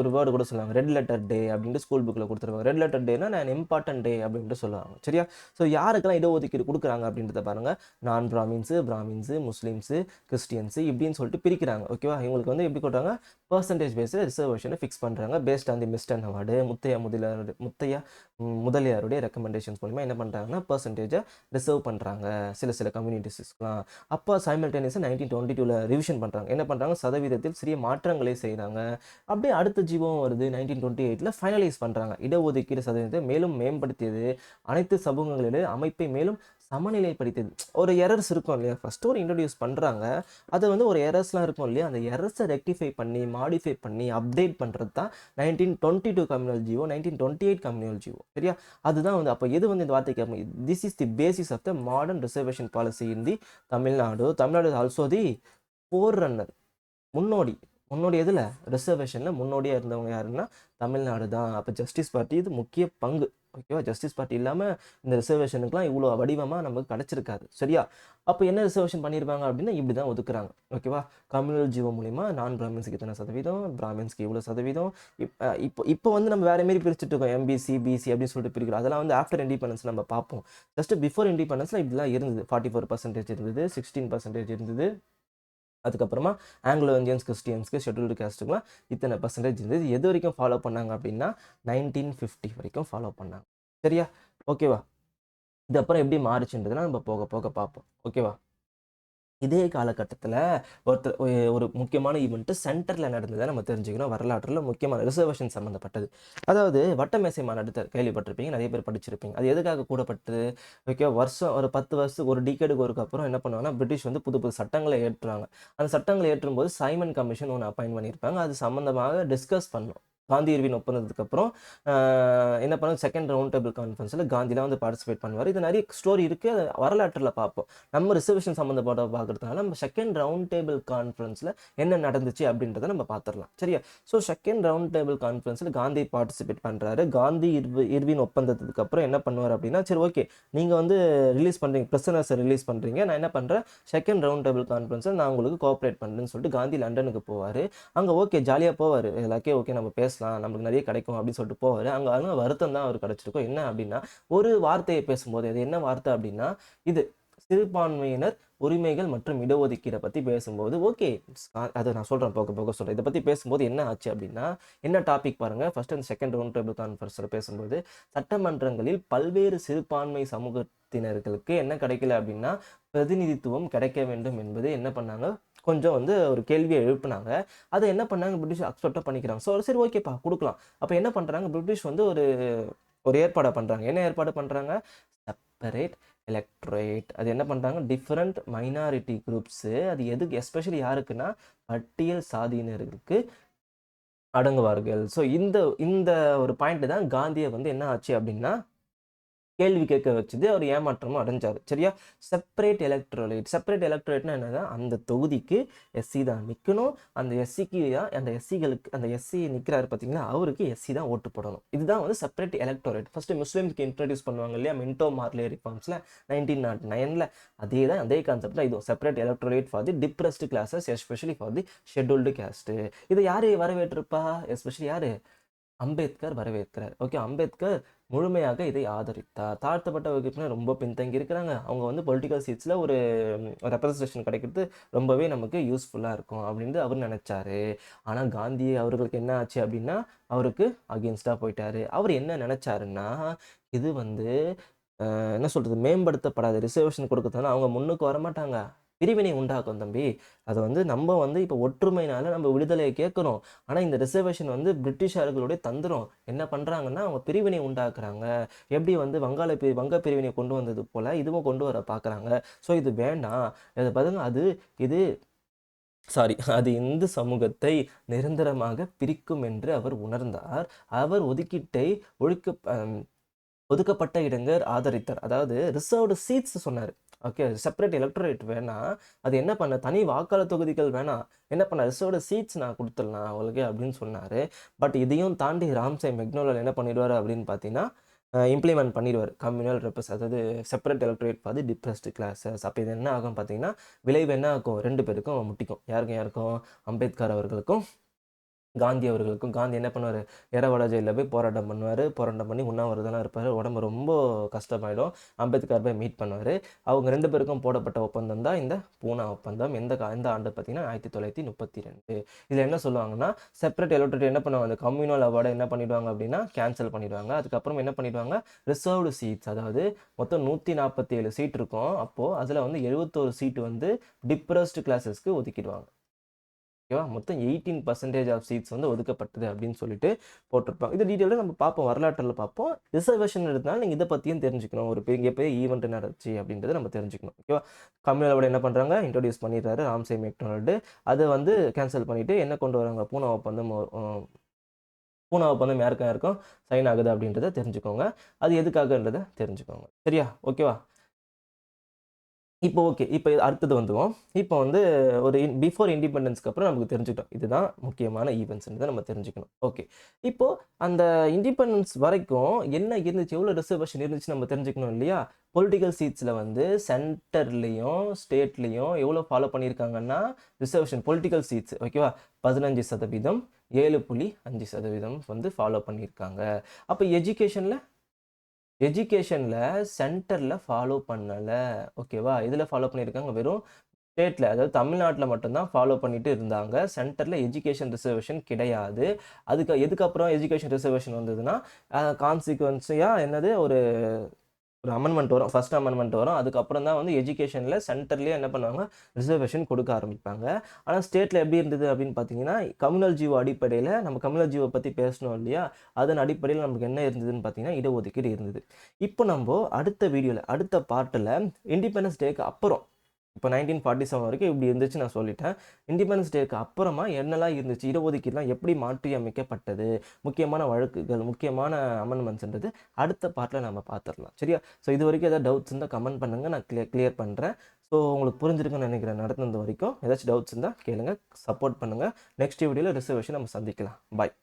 ஒரு வேர்டு கூட சொல்லுவாங்க, ரெட் லெட்டர் டே அப்படின்ட்டு ஸ்கூல் புக்கில் கொடுத்துருவாங்க. ரெட் லெட்டர் டேனா நான் இம்பார்ட்டன்ட் டே அப்படின்ட்டு சொல்லுவாங்க. சரியா? ஸோ யாருக்கெல்லாம் இடஒதுக்கீடு கொடுக்குறாங்க அப்படின்றத பாருங்கள். நான் பிராமின்ஸு, முஸ்லீம்ஸு, கிறிஸ்டியன்ஸு இப்படின்னு சொல்லிட்டு பிரிக்கிறாங்க. ஓகேவா? இவங்களுக்கு வந்து எப்படி கொடுறாங்க, பர்சன்டேஜ் பேஸில் ரிசர்வேஷனை ஃபிக்ஸ் பண்ணுறாங்க. Based on the Meston award, Muthiah முதலியாருடைய ரெக்கமெண்டேஷன்ஸ் மூலமா என்ன பண்ணுறாங்கன்னா பர்சன்டேஜை ரிசர்வ் பண்ணுறாங்க சில கம்யூனிட்டிஸ்க்குலாம். அப்போ சைமல்டேனியஸாக 1922 ரிவிஷன் பண்ணுறாங்க. என்ன பண்ணுறாங்க, சதவீதத்தில் சிறிய மாற்றங்களை செய்கிறாங்க. அப்படியே அடுத்த ஜிஓவும் வருது 1928 ஃபைனலைஸ் பண்ணுறாங்க. இடஒதுக்கீடு சதவீதத்தை மேலும் மேம்படுத்தியது, அனைத்து சமூகங்களிலும் அமைப்பை மேலும் சமநிலைப்படுத்தியது. ஒரு எரர்ஸ் இருக்கும் இல்லையா, ஃபஸ்ட்டு ஒரு இன்ட்ரடியூஸ் பண்ணுறாங்க, அது வந்து ஒரு எரர்ஸ்லாம் இருக்கும் இல்லையா, அந்த எரர்ஸை ரெக்டிஃபை பண்ணி மாடிஃபை பண்ணி அப்டேட் பண்ணுறது தான் 1922 கம்யூனல் ஜிஓ, 1928 கம்யூனல் ஜிஓ. சரியா? அதுதான் வந்து அப்போ எது வந்து இந்த வார்த்தைக்கு this is the basis of the modern reservation policy in the Tamil Nadu also the forerunner, முன்னோடி எதில், ரிசர்வேஷனில் முன்னோடியாக இருந்தவங்க யாருன்னா தமிழ்நாடு தான். அப்போ ஜஸ்டிஸ் பார்ட்டி இது முக்கிய பங்கு. ஓகேவா? ஜஸ்டிஸ் பார்ட்டி இல்லாமல் இந்த ரிசர்வேஷனுக்குலாம் இவ்வளோ வடிவமாக நமக்கு கிடச்சிருக்காது. சரியா? அப்போ என்ன ரிசர்வேஷன் பண்ணியிருப்பாங்க அப்படின்னா இப்படி தான் ஒதுக்குறாங்க. ஓகேவா? கம்யூனல் ஜிஓ மூலிமா நான் பிராமின்ஸுக்கு இத்தனை சதவீதம், பிராமின்ஸ்க்கு இவ்வளோ சதவீதம். இப்போ வந்து நம்ம வேறு மாரி பிரிச்சுட்டு இருக்கோம், எம்பிசி பிசி அப்படின்னு சொல்லிட்டு பிரிக்கிறோம். அதெல்லாம் வந்து ஆஃப்டர் இண்டிபெண்டன்ஸ் நம்ம பார்ப்போம். ஜஸ்ட் பிஃபோர் இண்டிபெண்டன்ஸில் இப்படிலாம் இருந்தது. 44% இருந்தது, 16% இருந்தது. அதுக்கப்புறமா ஆங்கிலோ இந்தியன்ஸ், கிறிஸ்டியன்ஸ்க்கு, ஷெட்யூல்டு காஸ்ட்டுக்குலாம் இத்தனை பர்சன்டேஜ் இருந்தது. எது வரைக்கும் ஃபாலோ பண்ணாங்க அப்படின்னா 1950 வரைக்கும் ஃபாலோ பண்ணாங்க. சரியா? ஓகேவா? இது அப்புறம் எப்படி மாறுச்சுன்றதுனா நம்ம போக போக பார்ப்போம். ஓகேவா? இதே காலகட்டத்தில் ஒரு முக்கியமான ஈவெண்ட்டு சென்டரில் நடந்ததை நம்ம தெரிஞ்சுக்கணும். வரலாற்றில் முக்கியமான ரிசர்வேஷன் சம்மந்தப்பட்டது. அதாவது வட்டமேசை மாநாடு கேள்விப்பட்டிருப்பீங்க, நிறைய பேர் படிச்சிருப்பீங்க. அது எதுக்காக கூடப்பட்டது? ஓகே, ஒரு 10 வருஷத்துக்கு ஒரு டிகேடுக்கு ஒருக்கு அப்புறம் என்ன பண்ணுவாங்கன்னா பிரிட்டிஷ் வந்து புது சட்டங்களை ஏற்றுவாங்க. அந்த சட்டங்களை ஏற்றும்போது சைமன் கமிஷன் ஒன்று அப்பாயின்ட் பண்ணியிருப்பாங்க. அது சம்மந்தமாக டிஸ்கஸ் பண்ணணும். காந்தி இர்வின் ஒப்பந்தத்துக்கு அப்புறம் என்ன பண்ண செகண்ட் ரவுண்ட் டேபிள் கான்ஃபரன்ஸில் காந்திலாம் வந்து பார்ட்டிசிபேட் பண்ணுவார். இது நிறைய ஸ்டோரி இருக்குது, அது வரலாற்றில் பார்ப்போம். நம்ம ரிசர்வேஷன் சம்மந்தப்பட்ட பார்க்குறதுனால நம்ம செகண்ட் ரவுண்ட் டேபிள் கான்ஃபரன்ஸில் என்ன நடந்துச்சு அப்படின்றத நம்ம பார்த்துடலாம். சரியா? ஸோ செகண்ட் ரவுண்ட் டேபிள் கான்ஃபரன்ஸில் காந்தி பார்ட்டிசிபேட் பண்ணுறாரு. காந்தி இர்வின் ஒப்பந்தத்துக்கு அப்புறம் என்ன பண்ணுவார் அப்படின்னா, சரி ஓகே, நீங்கள் வந்து ரிலீஸ் பண்ணுறீங்க, பிரிசனர்ஸை ரிலீஸ் பண்ணுறீங்க, நான் என்ன பண்ணுறேன், செகண்ட் ரவுண்ட் டேபிள் கான்ஃபரன்ஸில் நான் உங்களுக்கு கோஆப்ரேட் பண்ணுறேன்னு சொல்லிட்டு காந்தி லண்டனுக்கு போவார். அங்கே ஓகே ஜாலியாக போவார், எல்லாக்கே ஓகே நம்ம பேசலாம், நம்மளுக்கு நிறைய கிடைக்கும் அப்படின்னு சொல்லிட்டு போவார். அங்கே வருத்தம் தான் அவர் கிடைச்சிருக்கும். என்ன அப்படின்னா, ஒரு வார்த்தையை பேசும்போது, அது என்ன வார்த்தை அப்படின்னா, இது சிறுபான்மையினர் உரிமைகள் மற்றும் இடஒதுக்கீடை பற்றி பேசும்போது ஓகே, அதை நான் சொல்கிறேன், போக போக சொல்கிறேன். இதை பற்றி பேசும்போது என்ன ஆச்சு அப்படின்னா, என்ன டாபிக் பாருங்கள். ஃபர்ஸ்ட் அந்த செகண்ட் ரவுண்ட் டேபிள் கான்ஃபரன்ஸில் பேசும்போது சட்டமன்றங்களில் பல்வேறு சிறுபான்மை சமூகத்தினர்களுக்கு என்ன கிடைக்கல அப்படின்னா பிரதிநிதித்துவம் கிடைக்க வேண்டும் என்பது என்ன பண்ணாங்க, கொஞ்சம் வந்து ஒரு கேள்வியை எழுப்புனாங்க. அதை என்ன பண்ணாங்க, பிரிட்டிஷ் அக்செப்டாக பண்ணிக்கிறாங்க. ஸோ சரி ஓகேப்பா கொடுக்கலாம். அப்போ என்ன பண்ணுறாங்க, பிரிட்டிஷ் வந்து ஒரு ஏற்பாடை பண்ணுறாங்க. என்ன ஏற்பாடு பண்ணுறாங்க, செப்பரேட் எலக்ட்ரேட். அது என்ன பண்ணுறாங்க, டிஃப்ரெண்ட் மைனாரிட்டி குரூப்ஸு. அது எதுக்கு, எஸ்பெஷலி யாருக்குன்னா பட்டியல் சாதியினருக்கு அடங்குவார்கள். ஸோ இந்த இந்த ஒரு பாயிண்ட் தான் காந்தியை வந்து என்ன ஆச்சு அப்படின்னா கேள்வி கேட்க வச்சது. அவர் ஏமாற்றமும் அடைஞ்சார். சரியா, செப்பரேட் எலக்ட்ரேட்னா என்னன்னா, அந்த தொகுதிக்கு எஸ்சி தான் நிற்கணும். அந்த எஸ்சிக்கு தான், அந்த எஸ்சிகளுக்கு, அந்த எஸ்சி நிற்கிறாரு பார்த்தீங்களா, அவருக்கு எஸ்சி தான் ஓட்டு போடணும். இதுதான் வந்து செப்பரேட் எலக்டோரேட். ஃபர்ஸ்ட் முஸ்லீம்ஸ்க்கு இன்ட்ரடியூஸ் பண்ணுவாங்க இல்லையா, மின்டோ மார்லே ரிஃபார்ம்ஸில் 1909. அதே கான்செப்ட் தான் இதுவும். Separate electorate for the depressed classes, especially for the scheduled caste. இதை யார் வரவேற்றிருப்பா, எஸ்பெஷலி யார், அம்பேத்கர் வரவேற்கிறார். ஓகே, அம்பேத்கர் முழுமையாக இதை ஆதரித்தார். தாழ்த்தப்பட்ட வகுப்பினர் ரொம்ப பின்தங்கி இருக்கிறாங்க, அவங்க வந்து பொலிட்டிக்கல் சீட்ஸில் ஒரு ரெப்ரசன்டேஷன் கிடைக்கிறது ரொம்பவே நமக்கு யூஸ்ஃபுல்லாக இருக்கும் அப்படின்னு அவர் நினச்சாரு. ஆனால் காந்தி அவர்களுக்கு என்ன ஆச்சு அப்படின்னா, அவருக்கு அகெயின்ஸ்டாக போயிட்டாரு. அவர் என்ன நினச்சாருன்னா, இது வந்து என்ன சொல்கிறது, மேம்படுத்தப்படாத ரிசர்வேஷன் கொடுக்கறதுனால அவங்க முன்னுக்கு வரமாட்டாங்க, பிரிவினை உண்டாக்கும் தம்பி. அதை வந்து நம்ம வந்து இப்போ ஒற்றுமைனால நம்ம விடுதலையை கேட்குறோம். ஆனால் இந்த ரிசர்வேஷன் வந்து பிரிட்டிஷார்களுடைய தந்திரம். என்ன பண்ணுறாங்கன்னா, அவங்க பிரிவினை உண்டாக்குறாங்க. எப்படி வந்து வங்க பிரிவினை கொண்டு வந்தது போல் இதுவும் கொண்டு வர பார்க்குறாங்க. ஸோ இது வேண்டாம். அதை பாருங்க, அது இந்து சமூகத்தை நிரந்தரமாக பிரிக்கும் என்று அவர் உணர்ந்தார். அவர் ஒதுக்கப்பட்ட இடங்கள் ஆதரித்தார். அதாவது ரிசர்வ்டு சீட்ஸ் சொன்னார். ஓகே, செப்பரேட் எலக்டரேட் வேணாம், அது என்ன பண்ண, தனி வாக்காளர் தொகுதிகள் வேணாம், என்ன பண்ண, ரிசர்வ்டு சீட்ஸ் நான் கொடுத்துடலாம் அவளுக்கு அப்படின்னு சொன்னார். பட் இதையும் தாண்டி ராம்சே மெக்டொனால்ட் என்ன பண்ணிடுவார் அப்படின்னு பார்த்தீங்கன்னா, இம்ப்ளிமெண்ட் பண்ணிடுவார் கம்யூனல் அதாவது separate electorate for the depressed classes. அப்போ இது என்ன ஆகும் பார்த்தீங்கன்னா, விளைவு என்ன ஆகும், 2 பேருக்கும் முட்டிக்கும். யாருக்கும், அம்பேத்கர் அவர்களுக்கும் காந்தி அவர்களுக்கும். காந்தி என்ன பண்ணுவார், எரவாடா ஜெயிலில் போய் போராட்டம் பண்ணுவார். போராட்டம் பண்ணி உண்ணாவிரதெல்லாம் இருப்பார். உடம்பு ரொம்ப கஷ்டமாயிடும். அம்பேத்கர் போய் மீட் பண்ணுவார். அவங்க 2 பேருக்கும் போடப்பட்ட ஒப்பந்தம் தான் இந்த பூனா ஒப்பந்தம். எந்த ஆண்டு பார்த்தீங்கன்னா 1932. இதில் என்ன சொல்லுவாங்கன்னா, செப்பரேட் எலக்டரேட் என்ன பண்ணுவாங்க, அந்த கம்யூனல் அவார்டை என்ன பண்ணிடுவாங்க அப்படின்னா கேன்சல் பண்ணிடுவாங்க. அதுக்கப்புறம் என்ன பண்ணிடுவாங்க, ரிசர்வ்டு சீட்ஸ், அதாவது மொத்தம் 147 சீட் இருக்கும். அப்போது அதில் வந்து 71 சீட்டு வந்து டிப்ரெஸ்டு கிளாஸஸ்க்கு ஒதுக்கிடுவாங்க. ஓகேவா, மொத்தம் 18% ஆஃப் சீட்ஸ் வந்து ஒதுக்கப்பட்டது அப்படின்னு சொல்லிட்டு போட்டிருப்பாங்க. இது டீட்டெயிலாக நம்ம பார்ப்போம், வரலாற்றில் பார்ப்போம். ரிசர்வேஷன் எடுத்தாலும் நீங்கள் இதை பற்றியும் தெரிஞ்சுக்கணும். ஒரு பெரிய ஈவெண்ட் நடந்துச்சு அப்படின்றத நம்ம தெரிஞ்சுக்கணும். ஓகேவா, கம்யூனல் என்ன பண்ணுறாங்க, இன்ட்ரோடியூஸ் பண்ணிடுறாரு ராம்சே மெக்டொனால்டு. அதை வந்து கேன்சல் பண்ணிவிட்டு என்ன கொண்டு வராங்க, பூனா ஒப்பந்தம் யாருக்கும் சைன் ஆகுது அப்படின்றத தெரிஞ்சுக்கோங்க. அது எதுக்காகன்றதை தெரிஞ்சுக்கோங்க. சரியா, ஓகேவா. இப்போ ஓகே, இப்போ அடுத்தது வந்துவோம். இப்போ வந்து ஒரு பிஃபோர் இண்டிபெண்டன்ஸ்க்கு அப்புறம் நமக்கு தெரிஞ்சுக்கிட்டோம், இதுதான் முக்கியமான ஈவெண்ட்ஸ்ன்றதை நம்ம தெரிஞ்சுக்கணும். ஓகே, இப்போது அந்த இண்டிபெண்டன்ஸ் வரைக்கும் என்ன இருந்துச்சு, எவ்வளோ ரிசர்வேஷன் இருந்துச்சு நம்ம தெரிஞ்சுக்கணும் இல்லையா. பொலிட்டிக்கல் சீட்ஸில் வந்து சென்டர்லேயும் ஸ்டேட்லேயும் எவ்வளோ ஃபாலோ பண்ணியிருக்காங்கன்னா ரிசர்வேஷன் பொலிட்டிக்கல் சீட்ஸ், ஓகேவா, 15%, 7.5% வந்து ஃபாலோ பண்ணியிருக்காங்க. அப்போ எஜுகேஷனில் சென்டரில் ஃபாலோ பண்ணலை. ஓகேவா, இதில் ஃபாலோ பண்ணியிருக்காங்க, வெறும் ஸ்டேட்டில், அதாவது தமிழ்நாட்டில் மட்டும்தான் ஃபாலோ பண்ணிட்டு இருந்தாங்க. சென்டரில் எஜுகேஷன் ரிசர்வேஷன் கிடையாது. எதுக்கப்புறம் எஜுகேஷன் ரிசர்வேஷன் வந்ததுன்னா கான்சிக்வன்ஸியாக என்னது, ஒரு அமெண்ட்மெண்ட் வரும், ஃபர்ஸ்ட் அமெண்ட்மெண்ட் வரும். அதுக்கப்புறம் தான் வந்து எஜுகேஷனில் சென்டர்லேயே என்ன பண்ணுவாங்க, ரிசர்வேஷன் கொடுக்க ஆரம்பிப்பாங்க. ஆனால் ஸ்டேட்டில் எப்படி இருந்தது அப்படின்னு பார்த்தீங்கன்னா, கம்யூனல் ஜீவோ அடிப்படையில், நம்ம கம்யூனல் ஜீவோ பற்றி பேசணும் இல்லையா, அதன் அடிப்படையில் நமக்கு என்ன இருந்ததுன்னு பார்த்தீங்கன்னா இடஒதுக்கீடு இருந்தது. இப்போ நம்ம அடுத்த வீடியோவில், அடுத்த பார்ட்டில் இண்டிபெண்டன்ஸ் டேக்கு அப்புறம், இப்போ 1947 வரைக்கும் இப்படி இருந்துச்சு நான் சொல்லிட்டேன். இண்டிபெண்டன்ஸ் டேக்கு அப்புறமா என்னெல்லாம் இருந்துச்சு, இடஒதுக்கீடுலாம் எப்படி மாற்றி அமைக்கப்பட்டது, முக்கியமான வழக்குகள், முக்கியமான அமெண்ட்மெண்ட்ஸ்ன்றது அடுத்த பார்ட்டில் நம்ம பார்த்துடலாம். சரியா, ஸோ இது வரைக்கும் ஏதாவது டவுட்ஸ் இருந்தால் கமெண்ட் பண்ணுங்கள், நான் கிளியர் பண்ணுறேன். ஸோ உங்களுக்கு புரிஞ்சிருக்குன்னு நினைக்கிறேன். நடந்தது வரைக்கும் ஏதாச்சும் டவுட்ஸ் இருந்தால் கேளுங்க, சப்போர்ட் பண்ணுங்கள். நெக்ஸ்ட் வீடியோவில் ரிசர்வேஷன் நம்ம சந்திக்கலாம். பாய்.